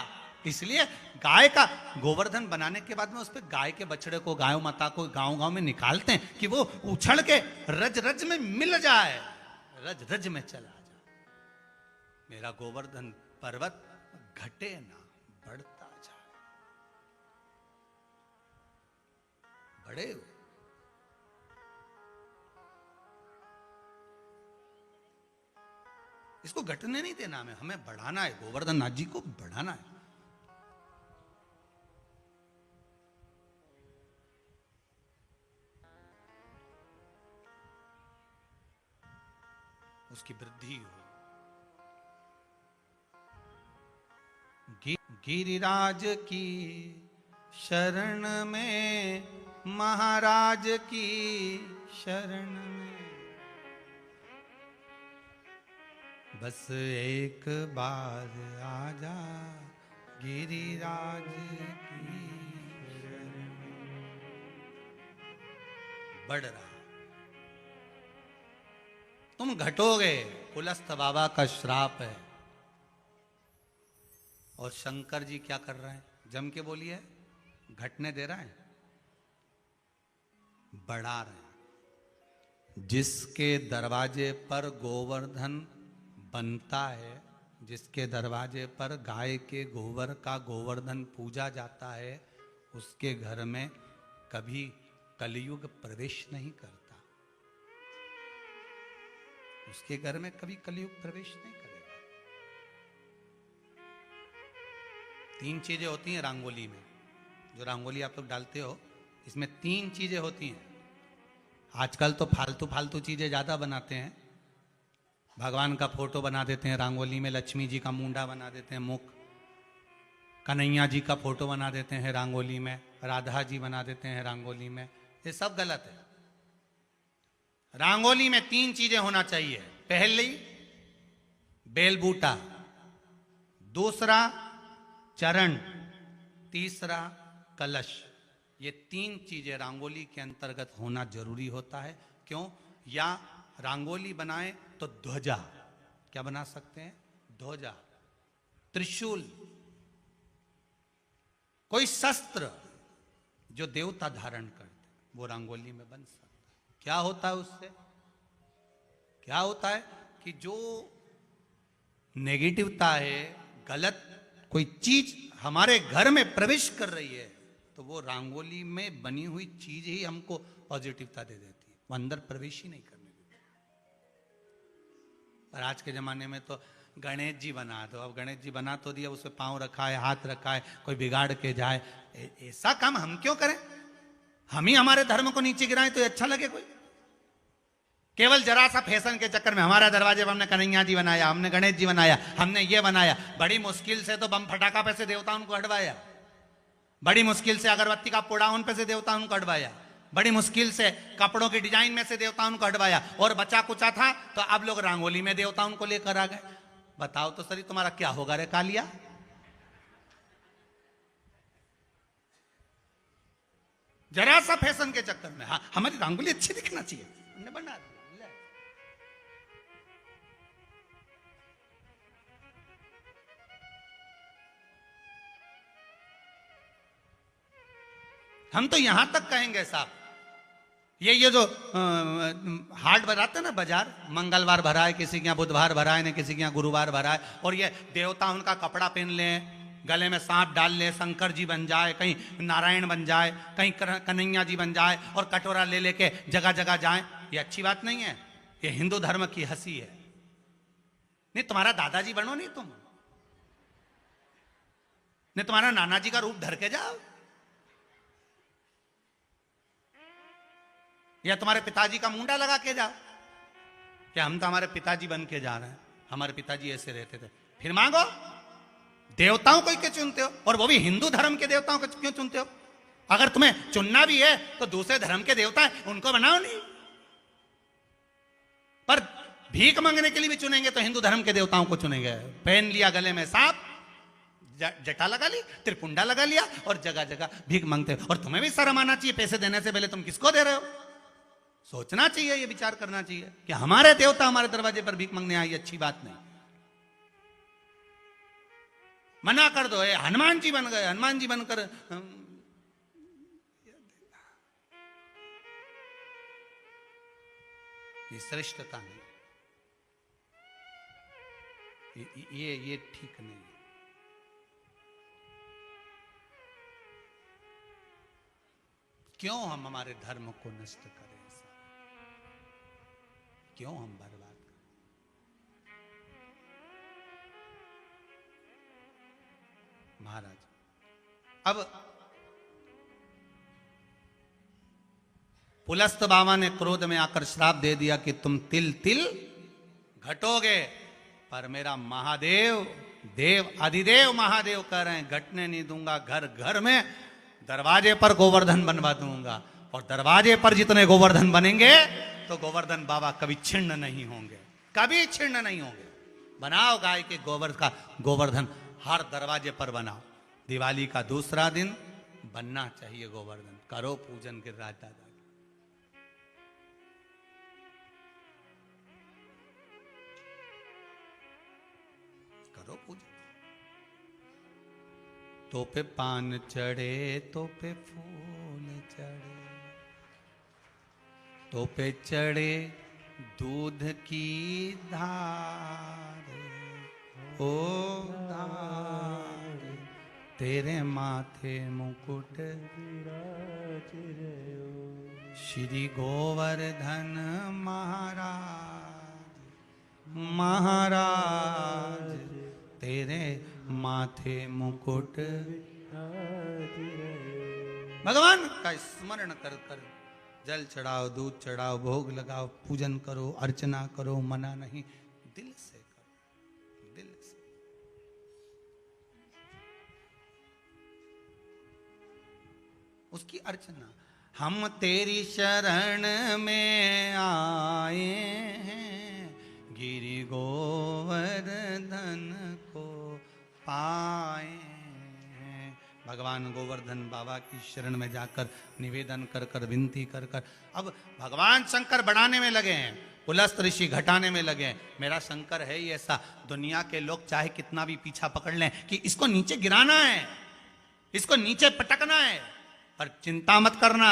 इसलिए गाय का गोवर्धन बनाने के बाद में उस पर गाय के बछड़े को, गाय माता को गांव गांव में निकालते हैं कि वो उछल के रज रज में मिल जाए, रज रज में चला जाए। मेरा गोवर्धन पर्वत घटे ना, बढ़ता जाए, बड़े हो। इसको घटने नहीं देना, हमें बढ़ाना है, गोवर्धन नाथ जी को बढ़ाना है। उसकी वृद्धि हो। गिरिराज की शरण में, महाराज की शरण में, बस एक बार आजा गिरिराज की शरण में। बढ़ रहा, तुम घटोगे, कुलस्थ बाबा का श्राप है। और शंकर जी क्या कर रहे हैं? जम के बोलिए, घटने दे रहा है, बढ़ा रहे हैं। जिसके दरवाजे पर गोवर्धन बनता है, जिसके दरवाजे पर गाय के गोबर का गोवर्धन पूजा जाता है, उसके घर में कभी कलयुग प्रवेश नहीं करता। उसके घर में कभी कलयुग प्रवेश नहीं करेगा। 3 चीजें होती हैं रंगोली में। जो रंगोली आप लोग डालते हो, इसमें 3 चीजें होती हैं। आजकल तो फालतू फालतू चीजें ज्यादा बनाते हैं। भगवान का फोटो बना देते हैं रंगोली में, लक्ष्मी जी का मुंडा बना देते हैं, मुख, कन्हैया जी का फोटो बना देते हैं रंगोली में, राधा जी बना देते हैं रंगोली में। ये सब गलत है। रंगोली में 3 चीजें होना चाहिए। पहली बेलबूटा, दूसरा चरण, तीसरा कलश। ये 3 चीजें रंगोली के अंतर्गत होना जरूरी होता है। क्यों? या रंगोली बनाए तो ध्वजा, क्या बना सकते हैं? ध्वजा, त्रिशूल, कोई शस्त्र जो देवता धारण करते, वो रंगोली में बन सकता है। क्या होता है उससे? क्या होता है कि जो नेगेटिवता है, गलत कोई चीज हमारे घर में प्रवेश कर रही है, तो वो रंगोली में बनी हुई चीज ही हमको पॉजिटिवता दे देती है, वो अंदर प्रवेश ही नहीं करने देती। पर आज के जमाने में तो गणेश जी बना दो। अब गणेश जी बना तो दिया, उसमें पांव रखा है, हाथ रखा है, कोई बिगाड़ के जाए। ऐसा काम हम क्यों करें? हम ही हमारे धर्म को नीचे गिराएं तो अच्छा लगे कोई? केवल जरा सा फैशन के चक्कर में हमारा दरवाजे पर हमने कन्हैया जी बनाया, हमने गणेश जी बनाया, हमने ये बनाया। बड़ी मुश्किल से तो बम फटाका पे से देवता उनको हटवाया, बड़ी मुश्किल से अगरबत्ती का पोड़ा उन पे से देवता उनको हटवाया, बड़ी मुश्किल से कपड़ों की डिजाइन में से देवता उनको हटवाया। और बचा कुचा था तो अब लोग रंगोली में देवता उनको लेकर आ गए। बताओ तो सही, तुम्हारा क्या होगा रे कालिया? जरा सा फैशन के चक्कर में, हाँ हमारी रंगोली अच्छी दिखना चाहिए, हमने बना दिया। हम तो यहां तक कहेंगे साहब, ये जो हाट भराते ना बाजार, मंगलवार भरा है किसी के यहाँ, बुधवार भरा है, किसी के यहाँ गुरुवार भरा है, और ये देवता उनका कपड़ा पहन ले, गले में सांप डाल ले, शंकर जी बन जाए, कहीं नारायण बन जाए, कहीं कन्हैया जी बन जाए, और कटोरा ले लेके जगह जगह जाए। ये अच्छी बात नहीं है, ये हिंदू धर्म की हंसी है। नहीं तुम्हारा दादाजी बनो, नहीं तुम, नहीं तुम्हारा नाना जी का रूप धर के जाओ, या तुम्हारे पिताजी का मुंडा लगा के जाओ। क्या हम तो हमारे पिताजी बन के जा रहे हैं, हमारे पिताजी ऐसे रहते थे। फिर मांगो, देवताओं को क्यों चुनते हो? और वो भी हिंदू धर्म के देवताओं को क्यों चुनते हो? अगर तुम्हें चुनना भी है तो दूसरे धर्म के देवता है उनको बनाओ नहीं। पर भीख मांगने के लिए भी चुनेंगे तो हिंदू धर्म के देवताओं को चुनेंगे। पहन लिया गले में सांप, जटा लगा ली, त्रिपुंडा लगा लिया, और जगह जगह भीख मांगते हो। और तुम्हें भी शर्म आना चाहिए, पैसे देने से पहले तुम किसको दे रहे हो? सोचना चाहिए, ये विचार करना चाहिए कि हमारे देवता हमारे दरवाजे पर भीख मांगने आए, अच्छी बात नहीं। मना कर दो, हनुमान जी बन गए, हनुमान जी बनकर ये श्रेष्ठता नहीं, ये ठीक नहीं। क्यों हम हमारे धर्म को नष्ट करें? क्यों हम बर्बाद करें? महाराज, अब पुलस्त बाबा ने क्रोध में आकर श्राप दे दिया कि तुम तिल तिल घटोगे। पर मेरा महादेव, देव अधिदेव महादेव कह रहे हैं घटने नहीं दूंगा। घर घर में दरवाजे पर गोवर्धन बनवा दूंगा, और दरवाजे पर जितने गोवर्धन बनेंगे तो गोवर्धन बाबा कभी छिन्न नहीं होंगे, कभी छिन्न नहीं होंगे। बनाओ गाय के गोबर का गोवर्धन, हर दरवाजे पर बनाओ। दिवाली का दूसरा दिन बनना चाहिए गोवर्धन। करो पूजन गिरिराज दादा, करो पूजन। तो पे पान चढ़े, तो पे फूल चढ़े, तो पे चढ़े दूध की धार, ओ धार तेरे माथे मुकुट विराज रयो। श्री गोवर्धन महाराज, महाराज तेरे माथे मुकुट विराज रयो। भगवान का स्मरण कर कर जल चढ़ाओ, दूध चढ़ाओ, भोग लगाओ, पूजन करो, अर्चना करो, मना नहीं, दिल से करो, दिल से। उसकी अर्चना। हम तेरी शरण में आए हैं, गिरि गोवर्धन को पाए हैं। भगवान गोवर्धन बाबा की शरण में जाकर निवेदन कर कर, विनती कर कर, अब भगवान शंकर बढ़ाने में लगे हैं, पुलस्त ऋषि घटाने में लगे हैं। मेरा शंकर है ही ऐसा, दुनिया के लोग चाहे कितना भी पीछा पकड़ लें कि इसको नीचे गिराना है, इसको नीचे पटकना है, पर चिंता मत करना,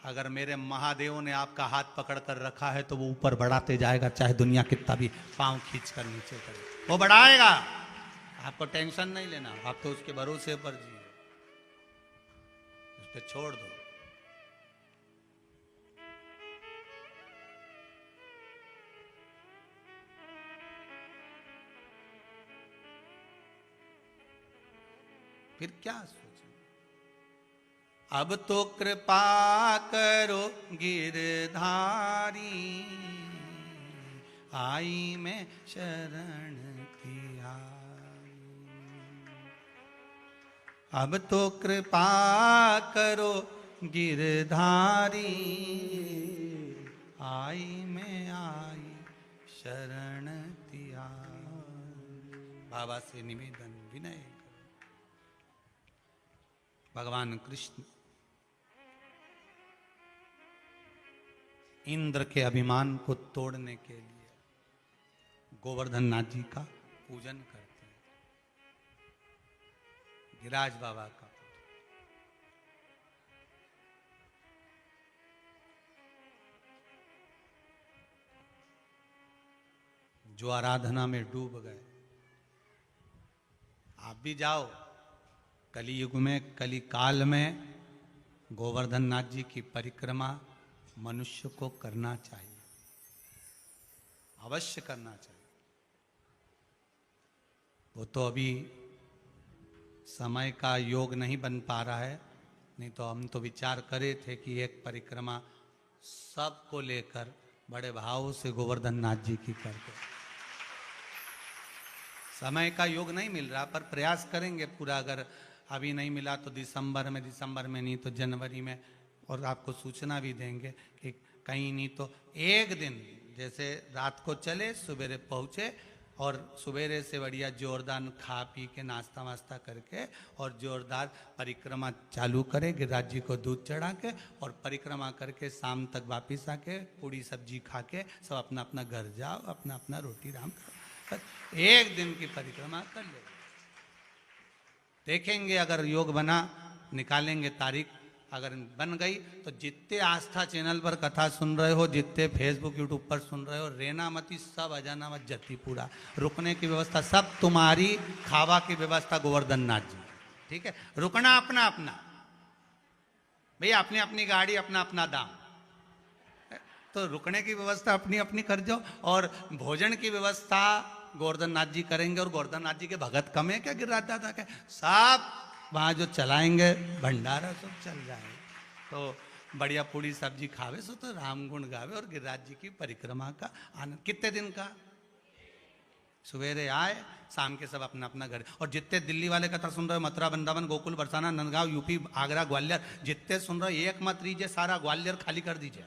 अगर मेरे महादेव ने आपका हाथ पकड़ कर रखा है तो वो ऊपर बढ़ाते जाएगा, चाहे दुनिया कितना भी पांव खींच कर नीचे करे, वो बढ़ाएगा। आपको टेंशन नहीं लेना, आप तो उसके भरोसे पर जिए, उस पर छोड़ दो। फिर क्या सोचे, अब तो कृपा करो गिरधारी, आई मैं शरण तिहारी। अब तो कृपा करो गिरधारी, आई मैं आई शरण तिहारी। बाबा से निवेदन, विनय। भगवान कृष्ण इंद्र के अभिमान को तोड़ने के लिए गोवर्धन नाथ जी का पूजन करते हैं, गिरिराज बाबा का। जो आराधना में डूब गए, आप भी जाओ। कलियुग में, कली काल में गोवर्धन नाथ जी की परिक्रमा मनुष्य को करना चाहिए, अवश्य करना चाहिए। वो तो अभी समय का योग नहीं बन पा रहा है, नहीं तो हम तो विचार करे थे कि एक परिक्रमा सबको लेकर बड़े भाव से गोवर्धन नाथ जी की करते। समय का योग नहीं मिल रहा, पर प्रयास करेंगे पूरा। अगर अभी नहीं मिला तो दिसंबर में नहीं तो जनवरी में, और आपको सूचना भी देंगे कि कहीं नहीं तो एक दिन, जैसे रात को चले, सवेरे पहुँचे और सवेरे से बढ़िया जोरदार खा पी के नाश्ता वास्ता करके और जोरदार परिक्रमा चालू करें, गिरिराज जी को दूध चढ़ा के, और परिक्रमा करके शाम तक वापिस आके पूरी सब्जी खा के सब अपना अपना घर जाओ, अपना अपना रोटी राम कर, एक दिन की परिक्रमा कर ले। देखेंगे अगर योग बना, निकालेंगे तारीख, अगर बन गई तो जितने आस्था चैनल पर कथा सुन रहे हो, जितने फेसबुक यूट्यूब पर सुन रहे हो, रेनामती सब, अजानामत जतीपुरा, रुकने की व्यवस्था सब तुम्हारी, खावा की व्यवस्था गोवर्धन नाथ जी, ठीक है। रुकना अपना अपना, भैया अपनी अपनी गाड़ी, अपना अपना दाम, तो रुकने की व्यवस्था अपनी अपनी कर जाओ, और भोजन की व्यवस्था गोवर्धन नाथ जी करेंगे। और गोवर्धन नाथ जी के भगत कम है क्या गिरिराज दादा के? सब वहाँ जो चलाएंगे भंडारा सब चल जाएंगे, तो बढ़िया पूरी सब्जी खावे सो तो राम गुण गावे और गिरिराज जी की परिक्रमा का आनंद। कितने दिन का? सवेरे आए, शाम के सब अपना अपना घर। और जितने दिल्ली वाले कथा सुन रहे हो, मथुरा, वृंदावन, गोकुल, बरसाना, नंदगांव, यूपी, आगरा, ग्वालियर, जितने सुन रहे हो, एक मत लीजिए, सारा ग्वालियर खाली कर दीजिए,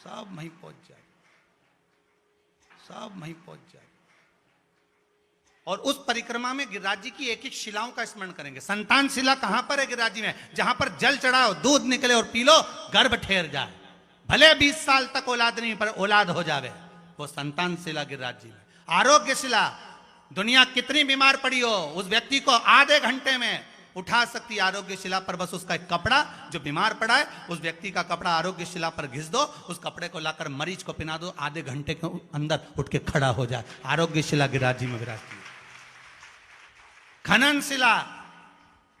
सब वहीं पहुंच जाए, सब वहीं पहुंच जाए। और उस परिक्रमा में गिरिराज जी की एक एक शिलाओं का स्मरण करेंगे। संतान शिला कहां पर है गिरिराज जी में? जहां पर जल चढ़ाओ, दूध निकले और पी लो, गर्भ ठेर जाए, भले 20 साल तक औलाद नहीं पर औलाद हो जावे, वो संतान शिला गिरिराज जी में। आरोग्य शिला, दुनिया कितनी बीमार पड़ी हो, उस व्यक्ति को आधे घंटे में उठा सकती है आरोग्य शिला पर। बस उसका एक कपड़ा, जो बीमार पड़ा है उस व्यक्ति का कपड़ा आरोग्य शिला पर घिस दो, उस कपड़े को लाकर मरीज को पहना दो, आधे घंटे के अंदर उठ के खड़ा हो जाए। आरोग्य शिला गिरिराज जी में विराजती है। खनन शिला,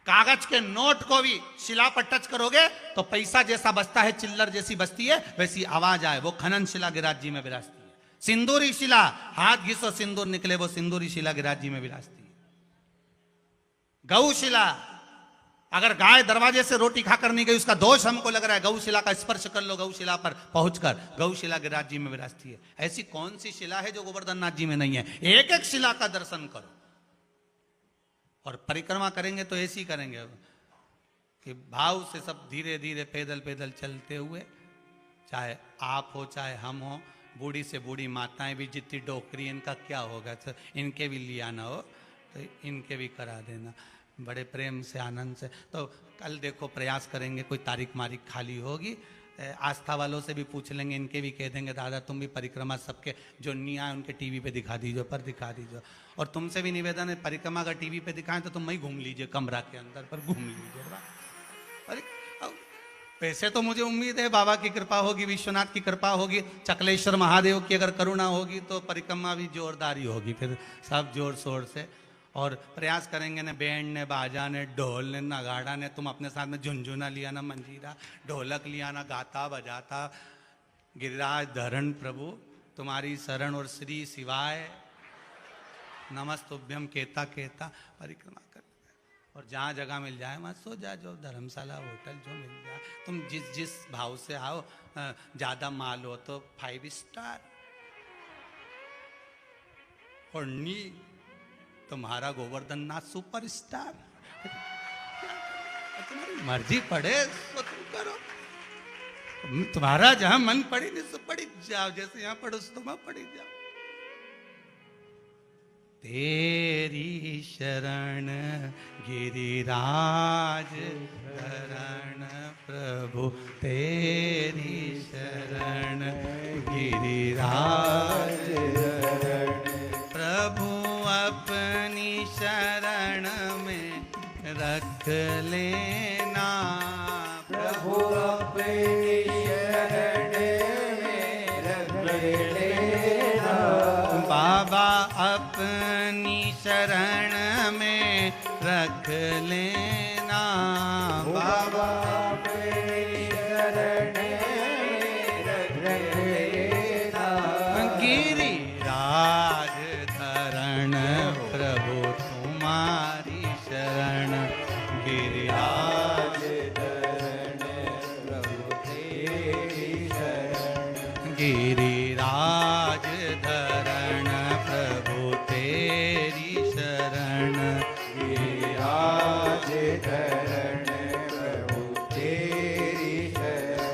कागज के नोट को भी शिला पर टच करोगे तो पैसा जैसा बजता है, चिल्लर जैसी बजती है, वैसी आवाज आए, वो खनन शिला गिरिराज जी में विराजती है। सिंदूरी शिला, हाथ घिसो सिंदूर निकले, वो सिंदूरी शिला गिरिराज जी में विराजती है। गौशिला, अगर गाय दरवाजे से रोटी खाकर नहीं गई, उसका दोष हमको लग रहा है, गौशिला का स्पर्श कर लो, गौशिला पर पहुंचकर, गौशिला गिरिराज जी में विराजती है। ऐसी कौन सी शिला है जो गोवर्धन नाथ जी में नहीं है? एक एक शिला का दर्शन करो। और परिक्रमा करेंगे तो ऐसी करेंगे कि भाव से सब धीरे धीरे पैदल पैदल चलते हुए, चाहे आप हो चाहे हम हो, बूढ़ी से बूढ़ी माताएं भी, जितनी डोकरी इनका क्या होगा, तो इनके भी लिया ना हो तो इनके भी करा देना, बड़े प्रेम से आनंद से। तो कल देखो प्रयास करेंगे, कोई तारीख मारीख खाली होगी, आस्था वालों से भी पूछ लेंगे, इनके भी कह देंगे दादा तुम भी परिक्रमा सबके जो नहीं आए उनके टीवी पे दिखा दीजिए, पर दिखा दीजिए। और तुमसे भी निवेदन है, परिक्रमा अगर टीवी पे दिखाएं तो तुम वही घूम लीजिए, कमरा के अंदर पर घूम लीजिए। अरे वैसे तो मुझे उम्मीद है बाबा की कृपा होगी, विश्वनाथ की कृपा होगी, चकलेश्वर महादेव की अगर करुणा होगी तो परिक्रमा भी जोरदारी होगी, फिर सब जोर शोर से। और प्रयास करेंगे न बैंड ने, बाजा ने, ढोल ने, नगाड़ा ने, तुम अपने साथ में झुंझुना लिया ना, मंजीरा ढोलक लिया ना, गाता बजाता गिरिराज धरण प्रभु तुम्हारी शरण और श्री शिवाय नमस्तुभ्यम कहता कहता परिक्रमा कर। और जहाँ जगह मिल जाए वहाँ सो जा, जो धर्मशाला होटल जो मिल जाए, तुम जिस जिस भाव से आओ, ज़्यादा माल हो तो 5 स्टार, और नी तुम्हारा गोवर्धन नाथ सुपरस्टार। तुम्हारी मर्जी पड़े तो तुम करो, तुम्हारा जहां मन पड़ी नहीं सो पड़ी जाओ, जैसे यहां पढ़ो तो वहां पड़ी जाओ। तेरी शरण गिरिराज धरण प्रभु, तेरी शरण गिरिराज धरण प्रभु, अपनी शरण में रख लेना प्रभु, अपनी शरण में रख लेना बाबा, अपनी शरण में रख लेना बाबा, अपनी शरण में रख लेना। गिरिराज धरण प्रभु तुम्हारी शरण, गिरिराज धरण प्रभु तेरी शरण, गिरिराज धरण प्रभु तेरी शरण, गिरिराज धरण प्रभु तेरी शरण।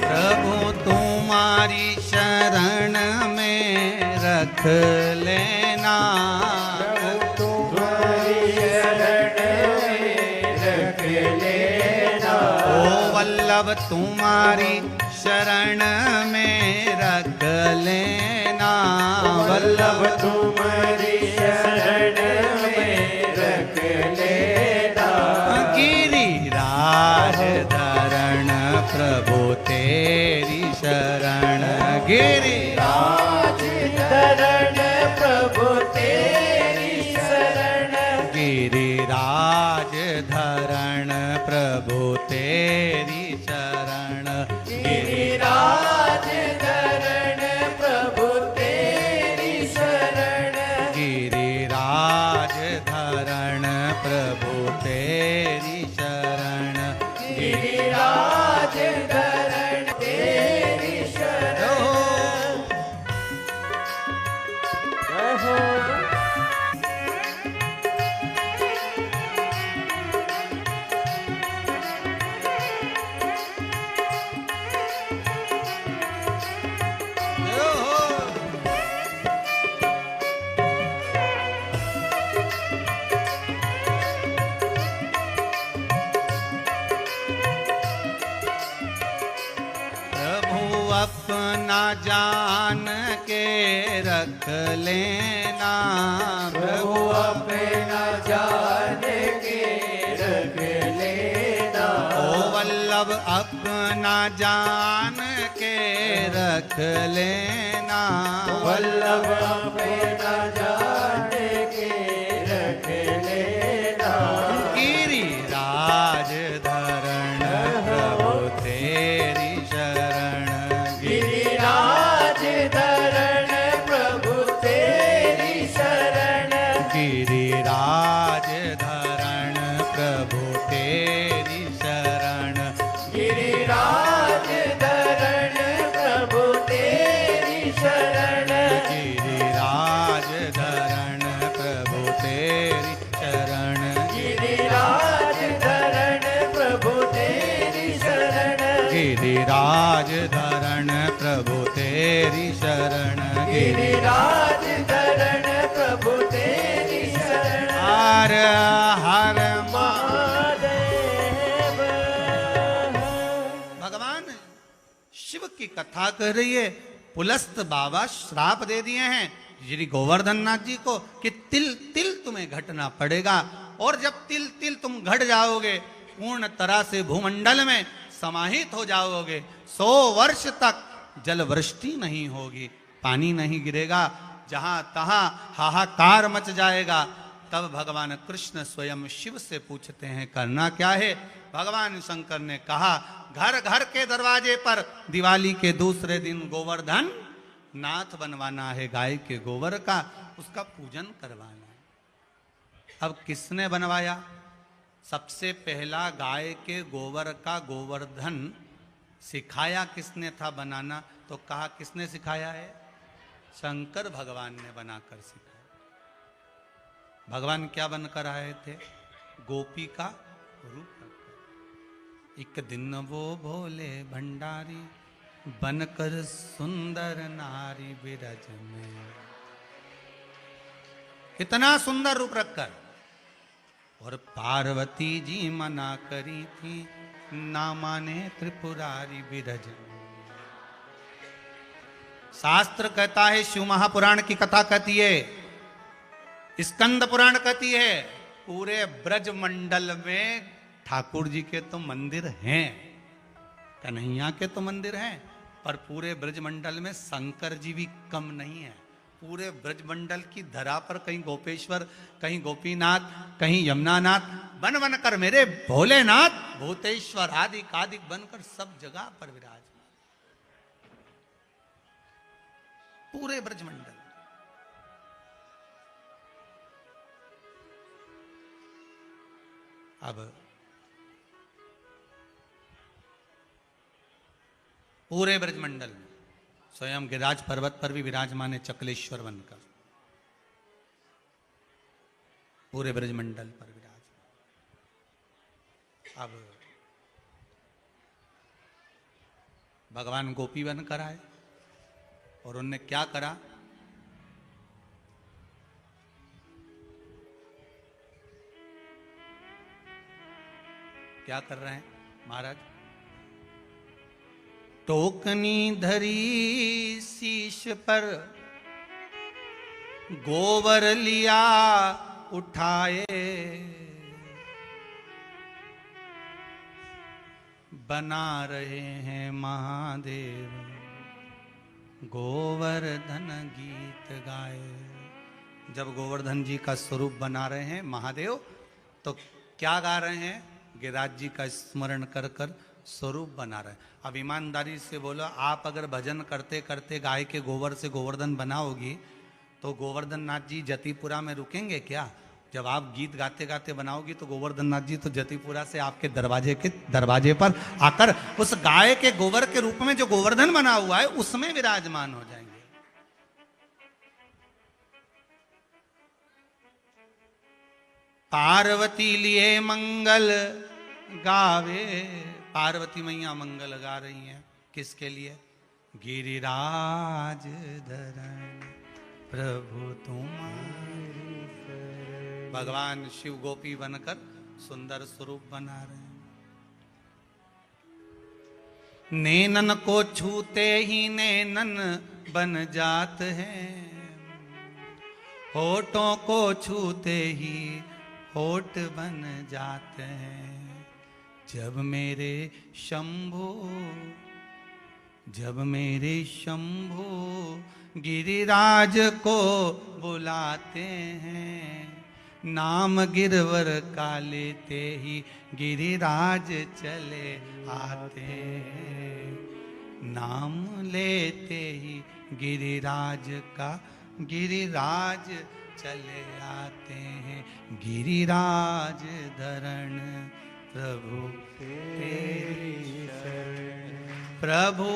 प्रभु तुम्हारी शरण में रख लेना, प्रभु तुम्हारी शरण में रख लेना, ओ वल्लभ तुम्हारी शरण में रख लेना, वल्लभ तुम्हारी शरण में रख लेना, गिरिराज धरण प्रभु तेरी शरण, गिरिराज धरण प्रभु तेरी शरण, गिरिराज धरण प्रभु तेरी शरण, गिरिराज धरण प्रभु तेरी शरण, गिरिराज धरण प्रभु तेरी शरण, गिरिराज धरण तेरी शरण। अपना जान के रख लेना, प्रभु अपना जान के रख लेना। ओ वल्लभ अपना जान के रख लेना, वल्लभ अपना जान के रख लेना। गिरिराज धरण प्रभु तेरी शरण, गिरिराज धरण प्रभु तेरी शरण, गिरिराज धरण प्रभु तेरी शरण, गिरिराज धरण प्रभु तेरी शरण, गिरिराज धरण प्रभु तेरी शरण, गिरिराज धरण प्रभु तेरी शरण, गिरिराज धरण प्रभु तेरी शरण, गिरिराज धरण प्रभु तेरी शरण। हर हर महादेव। भगवान शिव की कथा कर रही है। पुलस्त बाबा श्राप दे दिए हैं श्री गोवर्धन नाथ जी को कि तिल तिल तुम्हें घटना पड़ेगा, और जब तिल तिल तुम घट जाओगे पूर्ण तरह से भूमंडल में समाहित हो जाओगे, 100 वर्ष तक जल वृष्टि नहीं होगी, पानी नहीं गिरेगा, जहां तहां हाहाकार मच जाएगा। तब भगवान कृष्ण स्वयं शिव से पूछते हैं करना क्या है। भगवान शंकर ने कहा घर घर के दरवाजे पर दिवाली के दूसरे दिन गोवर्धन नाथ बनवाना है, गाय के गोबर का, उसका पूजन करवाना है। अब किसने बनवाया? सबसे पहला गाय के गोबर का गोवर्धन सिखाया किसने था बनाना? तो कहा किसने सिखाया है? शंकर भगवान ने बनाकर सिखाया। भगवान क्या बनकर आए थे? गोपी का रूप रखकर। एक दिन वो भोले भंडारी बनकर सुंदर नारी बिरज में, कितना सुंदर रूप रखकर, और पार्वती जी मना करी थी ना माने त्रिपुरारी बिरज में। शास्त्र कहता है, शिव महापुराण की कथा कहती है, स्कंद पुराण कहती है, पूरे ब्रज मंडल में ठाकुर जी के तो मंदिर हैं, कन्हैया के तो मंदिर हैं, पर पूरे ब्रज मंडल में शंकर जी भी कम नहीं है। पूरे ब्रज मंडल की धरा पर कहीं गोपेश्वर, कहीं गोपीनाथ, कहीं यमुनानाथ बन बनकर मेरे भोलेनाथ भूतेश्वर आदि कादिक बनकर सब जगह पर विराज, पूरे ब्रज मंडल। अब पूरे ब्रजमंडल में स्वयं गिरिराज पर्वत पर भी विराजमान है चकलेश्वर बनकर, पूरे ब्रजमंडल पर विराज। अब भगवान गोपी बनकर आए और उनने क्या करा? क्या कर रहे हैं महाराज? टोकनी धरी शीश पर गोबर लिया उठाए, बना रहे हैं महादेव गोवर्धन गीत गाए। जब गोवर्धन जी का स्वरूप बना रहे हैं महादेव, तो क्या गा रहे हैं? गिरिराज जी का स्मरण कर कर स्वरूप बना रहे। अब ईमानदारी से बोलो, आप अगर भजन करते करते गाय के गोबर से गोवर्धन बनाओगी तो गोवर्धन नाथ जी जतिपुरा में रुकेंगे क्या? जब आप गीत गाते गाते बनाओगी तो गोवर्धन नाथ जी तो जतिपुरा से आपके दरवाजे पर आकर उस गाय के गोबर के रूप में जो गोवर्धन बना हुआ है उसमें विराजमान हो जाएंगे। पार्वती लिए मंगल गावे, पार्वती मैया मंगल गा रही हैं, किसके लिए? गिरिराज धरण प्रभु तुम्हारी शरण। भगवान शिव गोपी बनकर सुंदर स्वरूप बना रहे हैं। नैनन को छूते ही नैनन बन जात है, होठों को छूते ही होठ बन जाते हैं। जब मेरे शंभू गिरिराज को बुलाते हैं, नाम गिरवर का लेते ही गिरिराज चले आते हैं। नाम लेते ही गिरिराज का गिरिराज चले आते हैं। गिरिराज धरण प्रभु तेरी शरण, प्रभु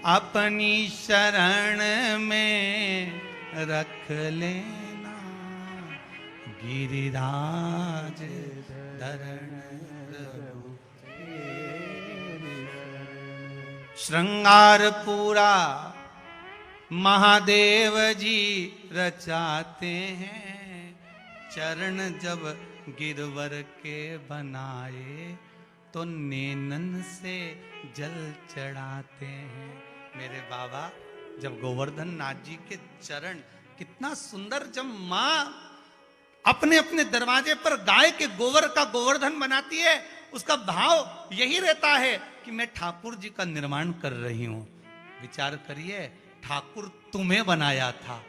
अपनी शरण में रख लेना। गिरिराज धरण प्रभु तेरी शरण। श्रृंगार पूरा महादेव जी रचाते हैं, चरण जब गिरवर के बनाए तो नैनन से जल चढ़ाते हैं। मेरे बाबा जब गोवर्धन नाथ जी के चरण, कितना सुंदर, जब माँ अपने अपने दरवाजे पर गाय के गोबर का गोवर्धन बनाती है, उसका भाव यही रहता है कि मैं ठाकुर जी का निर्माण कर रही हूं। विचार करिए, ठाकुर तुम्हें बनाया था,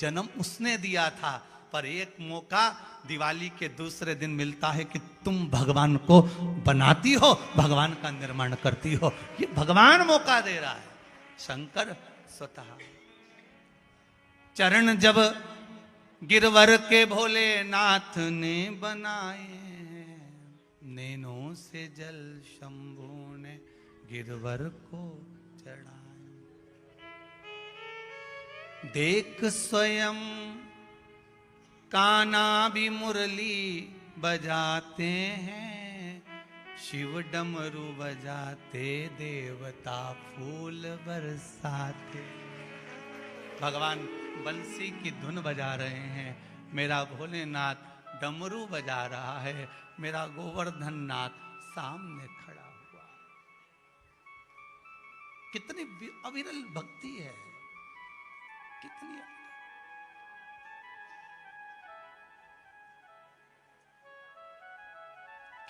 जन्म उसने दिया था, पर एक मौका दिवाली के दूसरे दिन मिलता है कि तुम भगवान को बनाती हो, भगवान का निर्माण करती हो। ये भगवान मौका दे रहा है, शंकर स्वतः। चरण जब गिरवर के भोलेनाथ ने बनाए, नैनों से जल शंभू ने गिरवर को चढ़ाए। देख स्वयं कान्हा भी मुरली बजाते हैं, शिव डमरू बजाते, देवता फूल बरसाते। भगवान बंसी की धुन बजा रहे हैं, मेरा भोलेनाथ डमरू बजा रहा है, मेरा गोवर्धन नाथ सामने खड़ा हुआ। कितनी अविरल भक्ति है, कितनी।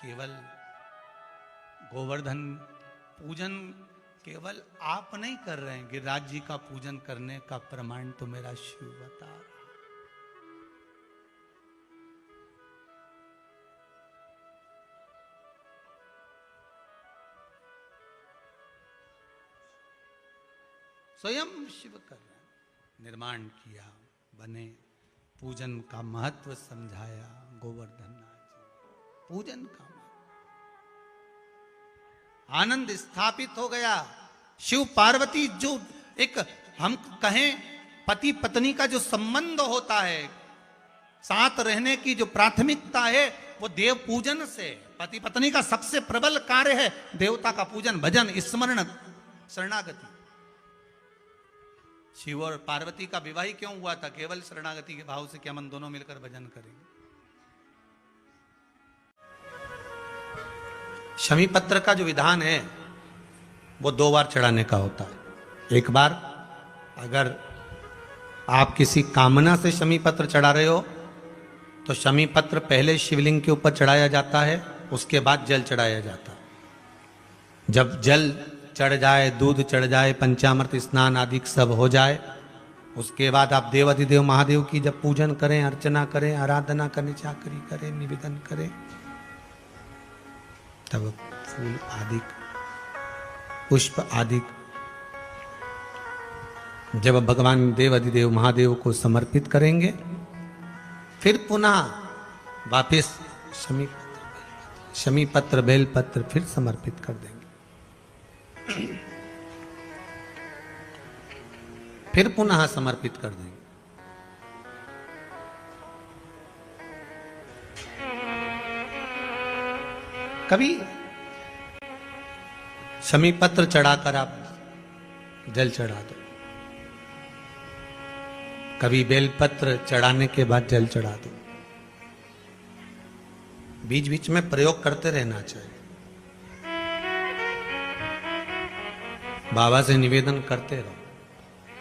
केवल गोवर्धन पूजन केवल आप नहीं कर रहे हैं, गिरिराज जी का पूजन करने का प्रमाण तो मेरा शिव बता रहा। स्वयं शिव कर रहे हैं, निर्माण किया, बने, पूजन का महत्व समझाया गोवर्धन नाथ जी, पूजन का आनंद स्थापित हो गया। शिव पार्वती जो एक हम कहें पति पत्नी का जो संबंध होता है, साथ रहने की जो प्राथमिकता है, वो देव पूजन से। पति पत्नी का सबसे प्रबल कार्य है देवता का पूजन, भजन, स्मरण, शरणागति। शिव और पार्वती का विवाह क्यों हुआ था? केवल शरणागति के भाव से कि हम दोनों मिलकर भजन करेंगे। शमी पत्र का जो विधान है वो 2 बार चढ़ाने का होता है। एक बार अगर आप किसी कामना से शमी पत्र चढ़ा रहे हो तो शमी पत्र पहले शिवलिंग के ऊपर चढ़ाया जाता है, उसके बाद जल चढ़ाया जाता है। जब जल चढ़ जाए, दूध चढ़ जाए, पंचामृत स्नान आदि सब हो जाए, उसके बाद आप देवाधिदेव महादेव की जब पूजन करें, अर्चना करें, आराधना करें, चाकरी करें, निवेदन करें, तब फूल आदि, पुष्प आदि जब भगवान देवाधिदेव महादेव को समर्पित करेंगे, फिर पुनः वापस शमी पत्र बेल पत्र फिर समर्पित कर देंगे, फिर पुनः समर्पित कर देंगे। कभी शमी पत्र चढ़ाकर आप जल चढ़ा दो, कभी बेलपत्र चढ़ाने के बाद जल चढ़ा दो। बीच बीच में प्रयोग करते रहना चाहिए। बाबा से निवेदन करते रहो।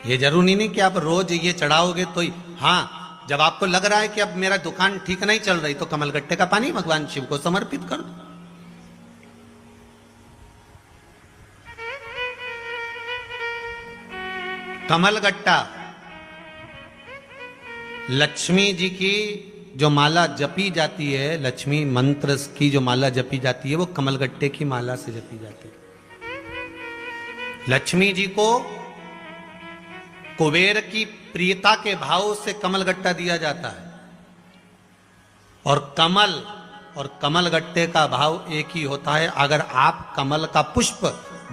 ये जरूरी नहीं कि आप रोज ये चढ़ाओगे तो ही। हाँ, जब आपको लग रहा है कि अब मेरा दुकान ठीक नहीं चल रही तो कमलगट्टे का पानी भगवान शिव को समर्पित कर दो। कमलगट्टा लक्ष्मी जी की जो माला जपी जाती है, लक्ष्मी मंत्र की जो माला जपी जाती है, वो कमलगट्टे की माला से जपी जाती है। लक्ष्मी जी को कुबेर की प्रियता के भाव से कमलगट्टा दिया जाता है, और कमल और कमलगट्टे का भाव एक ही होता है। अगर आप कमल का पुष्प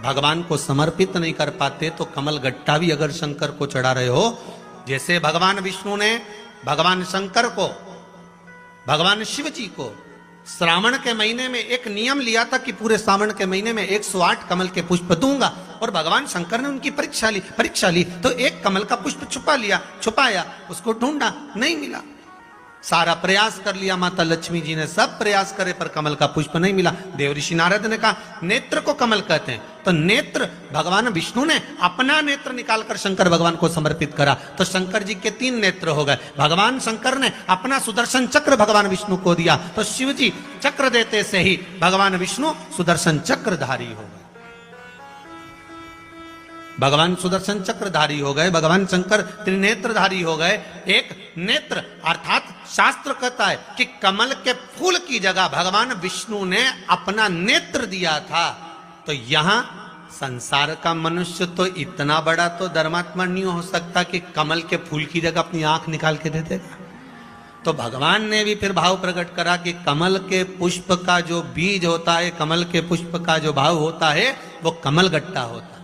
भगवान को समर्पित नहीं कर पाते तो कमलगट्टा भी अगर शंकर को चढ़ा रहे हो, जैसे भगवान विष्णु ने भगवान शंकर को, भगवान शिव जी को श्रावण के महीने में एक नियम लिया था कि पूरे श्रावण के महीने में 108 कमल के पुष्प दूंगा, और भगवान शंकर ने उनकी परीक्षा ली तो एक कमल का पुष्प छुपाया, उसको ढूंढा, नहीं मिला। सारा प्रयास कर लिया, माता लक्ष्मी जी ने सब प्रयास करे पर कमल का पुष्प नहीं मिला। देवऋषि नारद ने कहा नेत्र को कमल कहते हैं, तो नेत्र भगवान विष्णु ने अपना नेत्र निकालकर शंकर भगवान को समर्पित करा, तो शंकर जी के 3 नेत्र हो गए। भगवान शंकर ने अपना सुदर्शन चक्र भगवान विष्णु को दिया, तो शिव जी चक्र देते से ही भगवान विष्णु सुदर्शन चक्रधारी हो गए, भगवान सुदर्शन चक्रधारी हो गए, भगवान शंकर त्रिनेत्रधारी हो गए। एक नेत्र अर्थात शास्त्र कहता है कि कमल के फूल की जगह भगवान विष्णु ने अपना नेत्र दिया था। तो यहां संसार का मनुष्य तो इतना बड़ा तो धर्मात्मा नहीं हो सकता कि कमल के फूल की जगह अपनी आंख निकाल के दे देगा। तो भगवान ने भी फिर भाव प्रकट करा कि कमल के पुष्प का जो बीज होता है, कमल के पुष्प का जो भाव होता है, वो कमलगट्टा होता है।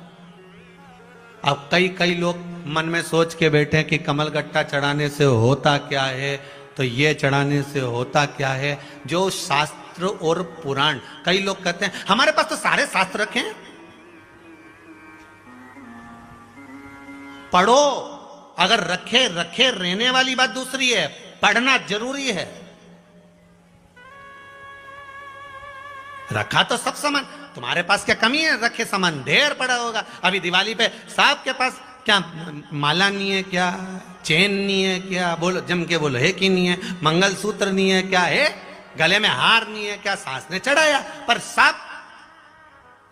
अब कई लोग मन में सोच के बैठे कि कमलगट्टा चढ़ाने से होता क्या है, तो ये चढ़ाने से होता क्या है। जो शास्त्र और पुराण, कई लोग कहते हैं हमारे पास तो सारे शास्त्र रखे हैं, पढ़ो। अगर रखे रहने वाली बात दूसरी है, पढ़ना जरूरी है। रखा तो सब सामान, तुम्हारे पास क्या कमी है? रखे सामान ढेर पड़ा होगा। अभी दिवाली पे सबके पास क्या माला नहीं है, क्या चेन नहीं है, क्या बोलो जम के बोलो है कि नहीं है, मंगलसूत्र नहीं है, क्या है गले में हार नहीं है, क्या सास ने चढ़ाया, पर सब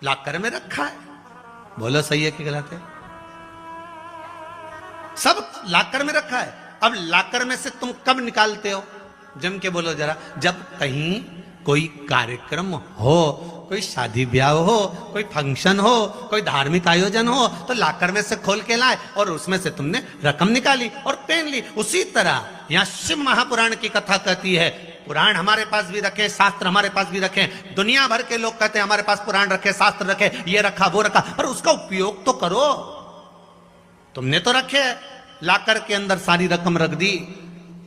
लॉकर में रखा है। बोलो सही है कि गलत है? सब लॉकर में रखा है। अब लॉकर में से तुम कब निकालते हो? जम के बोलो जरा। जब कहीं कोई कार्यक्रम हो, कोई शादी ब्याह हो, कोई फंक्शन हो, कोई धार्मिक आयोजन हो, तो लॉकर में से खोल के लाए और उसमें से तुमने रकम निकाली और पहन ली। उसी तरह यहां शिव महापुराण की कथा कहती है, पुराण हमारे पास भी रखे, शास्त्र हमारे पास भी रखे। दुनिया भर के लोग कहते हैं हमारे पास पुराण रखे, शास्त्र रखे, ये रखा वो रखा, पर उसका उपयोग तो करो। तुमने तो रखे, लॉकर के अंदर सारी रकम रख दी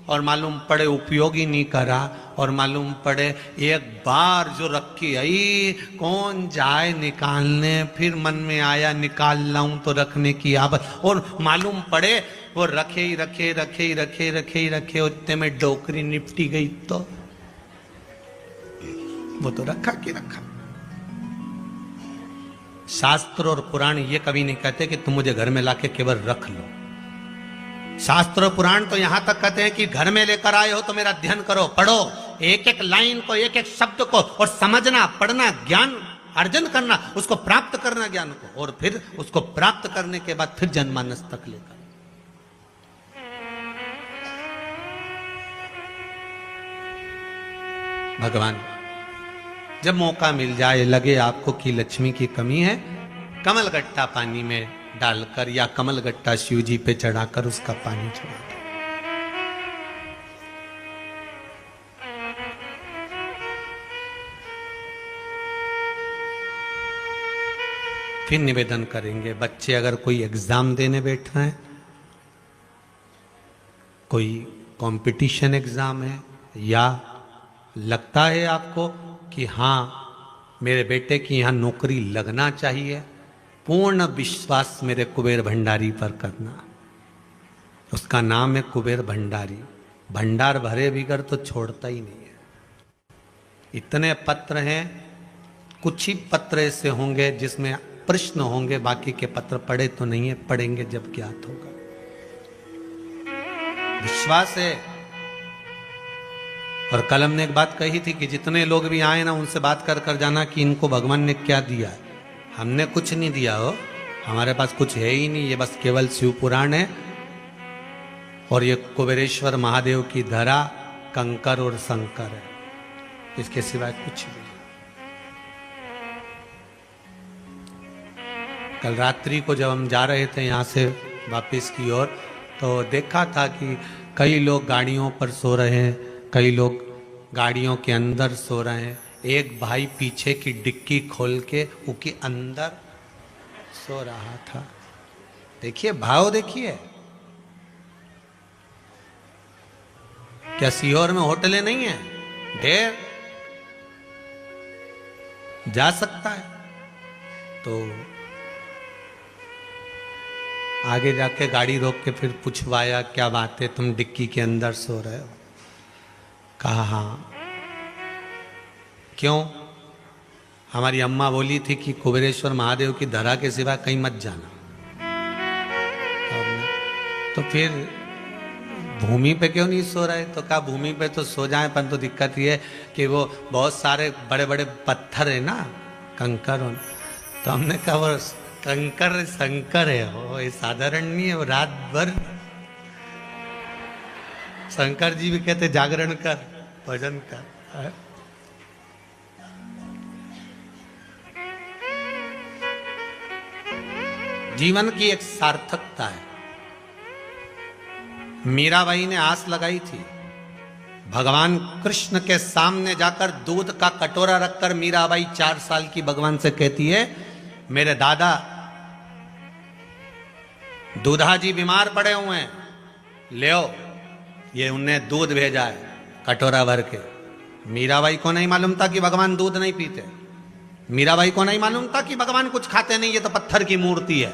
और मालूम पड़े उपयोग ही नहीं करा, और मालूम पड़े एक बार जो रखी आई कौन जाए निकालने, फिर मन में आया निकाल लाऊं तो रखने की आदत, और मालूम पड़े वो रखे उतने में डोकरी निपटी गई, तो वो तो रखा कि रखा। शास्त्र और पुराण ये कभी नहीं कहते कि तुम मुझे घर में लाके केवल रख लो। शास्त्र पुराण तो यहां तक कहते हैं कि घर में लेकर आए हो तो मेरा अध्ययन करो, पढ़ो, एक एक लाइन को, एक एक शब्द को, और समझना, पढ़ना, ज्ञान अर्जन करना, उसको प्राप्त करना ज्ञान को, और फिर उसको प्राप्त करने के बाद फिर जनमानस तक लेकर। भगवान जब मौका मिल जाए, लगे आपको कि लक्ष्मी की कमी है, कमलगट्टा पानी में डालकर या कमलगट्टा शिव जी पे चढ़ाकर उसका पानी चढ़ा दो। फिर निवेदन करेंगे, बच्चे अगर कोई एग्जाम देने बैठ रहे हैं, कोई कंपटीशन एग्जाम है, या लगता है आपको कि हाँ मेरे बेटे की यहां नौकरी लगना चाहिए, पूर्ण विश्वास मेरे कुबेर भंडारी पर करना। उसका नाम है कुबेर भंडारी। भंडार भरे बिगर तो छोड़ता ही नहीं है। इतने पत्र हैं, कुछ ही पत्र ऐसे होंगे जिसमें प्रश्न होंगे, बाकी के पत्र पढ़े तो नहीं है, पढ़ेंगे जब ज्ञात होगा। विश्वास है। और कलम ने एक बात कही थी कि जितने लोग भी आए ना उनसे बात कर कर जाना कि इनको भगवान ने क्या दिया है। हमने कुछ नहीं दिया हो, हमारे पास कुछ है ही नहीं, ये बस केवल शिव पुराण है और ये कुबेरेश्वर महादेव की धरा, कंकर और शंकर है, इसके सिवाय कुछ भी नहीं। कल रात्रि को जब हम जा रहे थे यहाँ से वापस की ओर, तो देखा था कि कई लोग गाड़ियों पर सो रहे हैं, कई लोग गाड़ियों के अंदर सो रहे हैं। एक भाई पीछे की डिक्की खोल के उसके अंदर सो रहा था। देखिए भाव, देखिए क्या सीहोर में होटलें नहीं है? ढेर, जा सकता है। तो आगे जाके गाड़ी रोक के फिर पूछवाया, क्या बात है, तुम डिक्की के अंदर सो रहे हो? कहा हाँ। क्यों? हमारी अम्मा बोली थी कि कुबेरेश्वर महादेव की धरा के सिवा कहीं मत जाना। तो फिर भूमि पे क्यों नहीं सो रहे? तो कहा भूमि पे तो सो जाए, पर तो दिक्कत ये है कि वो बहुत सारे बड़े बड़े पत्थर है ना, कंकर। तो हमने कहा वो कंकर शंकर है, वो ये साधारण नहीं है, वो रात भर शंकर जी भी कहते जागरण कर, भजन कर। जीवन की एक सार्थकता है। मीराबाई ने आस लगाई थी, भगवान कृष्ण के सामने जाकर दूध का कटोरा रखकर मीराबाई 4 साल की भगवान से कहती है, मेरे दादा दूधा जी बीमार पड़े हुए हैं, ले आओ। ये उन्हें दूध भेजा है कटोरा भर के। मीराबाई को नहीं मालूम था कि भगवान दूध नहीं पीते, मीराबाई को नहीं मालूम था कि भगवान कुछ खाते नहीं, ये तो पत्थर की मूर्ति है।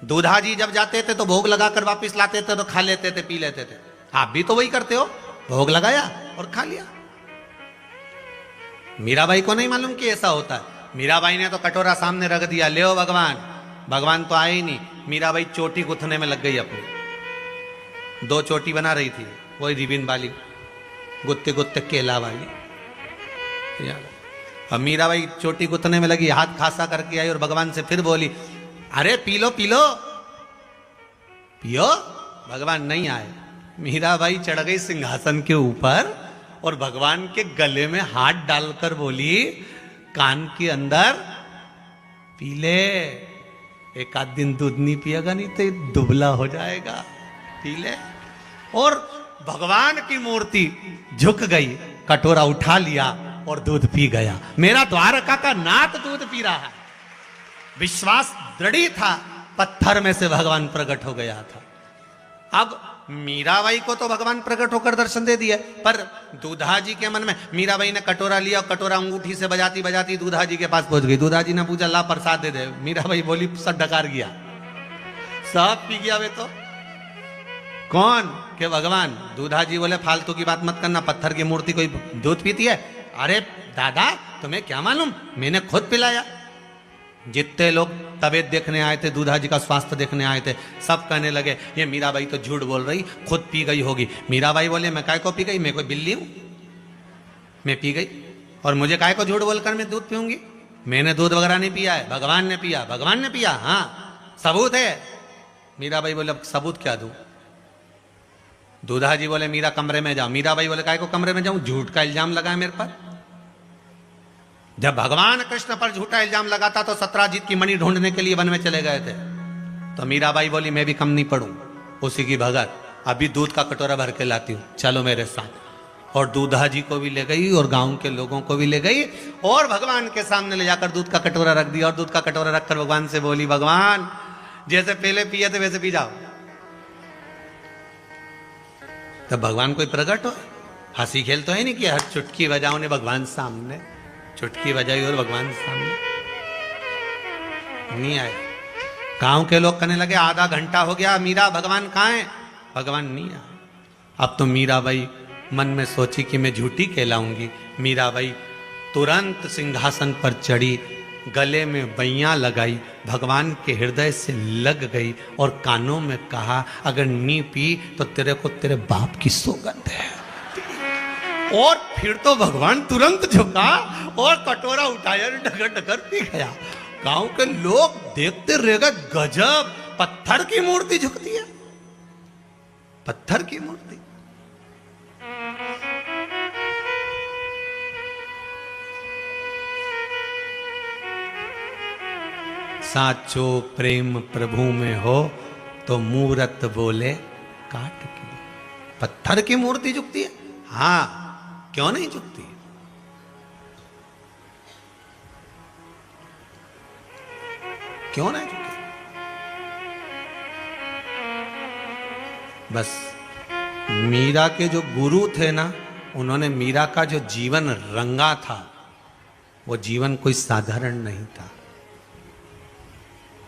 दूधा जी जब जाते थे तो भोग लगाकर वापस लाते थे, तो खा लेते थे, पी लेते थे। आप भी तो वही करते हो, भोग लगाया और खा लिया। मीराबाई को नहीं मालूम कि ऐसा होता है। मीराबाई ने तो कटोरा सामने रख दिया, ले ओ भगवान। भगवान तो आए ही नहीं। मीराबाई चोटी गुथने में लग गई अपनी। 2 चोटी बना रही थी, वही रिबिन वाली, गुत्ते गुत्ते केला वाली। अब मीराबाई चोटी गुथने में लगी, हाथ खासा करके आई और भगवान से फिर बोली, अरे पी लो पी लो, पियो। भगवान नहीं आए। मीराबाई चढ़ गई सिंहासन के ऊपर और भगवान के गले में हाथ डालकर बोली, कान के अंदर पी ले, एक आध दिन दूध नहीं पिएगा नहीं तो दुबला हो जाएगा, पी ले। और भगवान की मूर्ति झुक गई, कटोरा उठा लिया और दूध पी गया। मेरा द्वारका का नाथ दूध पी रहा है। विश्वास दृढ़ था, पत्थर में से भगवान प्रकट हो गया था। अब मीराबाई को तो भगवान प्रकट होकर दर्शन दे दिया, पर दूधा जी के मन में, मीराबाई ने कटोरा लिया और कटोरा अंगूठी से बजाती बजाती दूधा जी के पास पहुंच गई। दूधा जी ने पूछा, ला प्रसाद दे दे। मीराबाई बोली, सब डकार गया, सब पी गया। वे तो कौन? के भगवान। दूधा जी बोले, फालतू की बात मत करना, पत्थर की मूर्ति कोई दूध पीती है? अरे दादा तुम्हें क्या मालूम, मैंने खुद पिलाया। जितने लोग तबीयत देखने आए थे, दूधा जी का स्वास्थ्य देखने आए थे, सब कहने लगे ये मीराबाई तो झूठ बोल रही, खुद पी गई होगी। मीराबाई बोले, मैं काय को पी गई, मैं कोई बिल्ली हूं, मैं पी गई और मुझे काय को झूठ बोलकर मैं दूध पीऊंगी? मैंने दूध वगैरह नहीं पिया है, भगवान ने पिया। भगवान ने पिया, हाँ सबूत है। मीराबाई बोले, सबूत क्या दूं? दूधा जी बोले, मीरा कमरे में जाओ। मीराबाई बोले, काय को कमरे में जाऊं, झूठ का इल्जाम लगाए मेरे पर। जब भगवान कृष्ण पर झूठा इल्जाम लगाता तो सत्राजीत की मणि ढूंढने के लिए वन में चले गए थे। तो मीराबाई बोली, मैं भी कम नहीं पड़ूं, उसी की भगत, अभी दूध का कटोरा भर के लाती हूं, चलो मेरे साथ। और दूधा जी को भी ले गई और गांव के लोगों को भी ले गई और भगवान के सामने ले जाकर दूध का कटोरा रख दिया। और दूध का कटोरा रखकर भगवान से बोली, भगवान जैसे पहले पिए थे वैसे पी जाओ। तब भगवान कोई प्रकट हो, हंसी खेल तो है नहीं कि हर चुटकी बजाओ ने भगवान सामने, चुटकी बजाई और भगवान सामने नहीं आए। गांव के लोग कहने लगे, आधा घंटा हो गया, मीरा भगवान कहाँ है? भगवान नहीं आए। अब तो मीराबाई मन में सोची कि मैं झूठी कहलाऊंगी। मीराबाई तुरंत सिंहासन पर चढ़ी गले में बैया लगाई, भगवान के हृदय से लग गई और कानों में कहा, अगर नी पी तो तेरे को तेरे बाप की सौगंध है। और फिर तो भगवान तुरंत झुका और कटोरा उठाया, डगर डगर पी गया। गांव के लोग देखते रह गए, गजब, पत्थर की मूर्ति झुकती है, पत्थर की मूर्ति। साचो प्रेम प्रभु में हो तो मूरत बोले काट की। पत्थर की मूर्ति झुकती है, हाँ, क्यों नहीं झुकती? क्यों नहीं झुकती? बस मीरा के जो गुरु थे ना, उन्होंने मीरा का जो जीवन रंगा था, वो जीवन कोई साधारण नहीं था।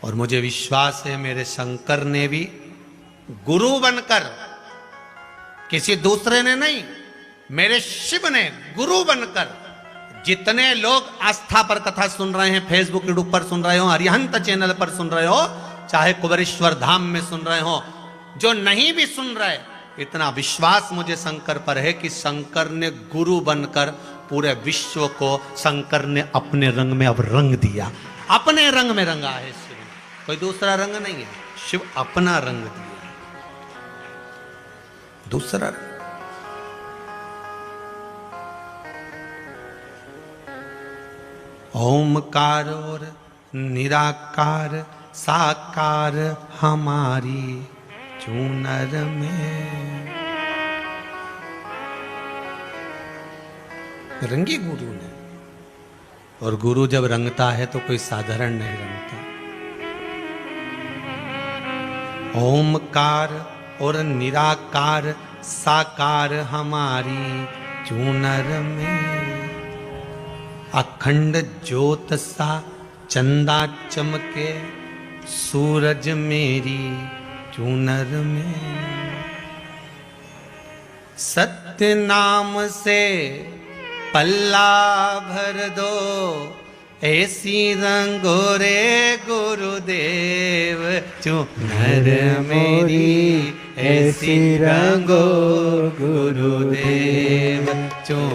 और मुझे विश्वास है मेरे शंकर ने भी गुरु बनकर, किसी दूसरे ने नहीं, मेरे शिव ने गुरु बनकर, जितने लोग आस्था पर कथा सुन रहे हैं, फेसबुक यूट्यूब पर सुन रहे हो, अरिहंत चैनल पर सुन रहे हो, चाहे कुबेरेश्वर धाम में सुन रहे हो, जो नहीं भी सुन रहे, इतना विश्वास मुझे शंकर पर है कि शंकर ने गुरु बनकर पूरे विश्व को शंकर ने अपने रंग में अब रंग दिया, अपने रंग में रंगा है शिव। कोई दूसरा रंग नहीं है, शिव अपना रंग दिया, दूसरा रंग। ओमकार और निराकार साकार हमारी चूनर में। रंगी गुरु ने, और गुरु जब रंगता है तो कोई साधारण नहीं रंगता। ओमकार और निराकार साकार हमारी चूनर में, अखंड ज्योत सा चंदा चमके सूरज मेरी चूनर में। सत्य नाम से पल्ला भर दो, ऐसी रंगो रे गुरुदेव चूनर मेरी, ऐसी रंगो गुरुदेव चूनर।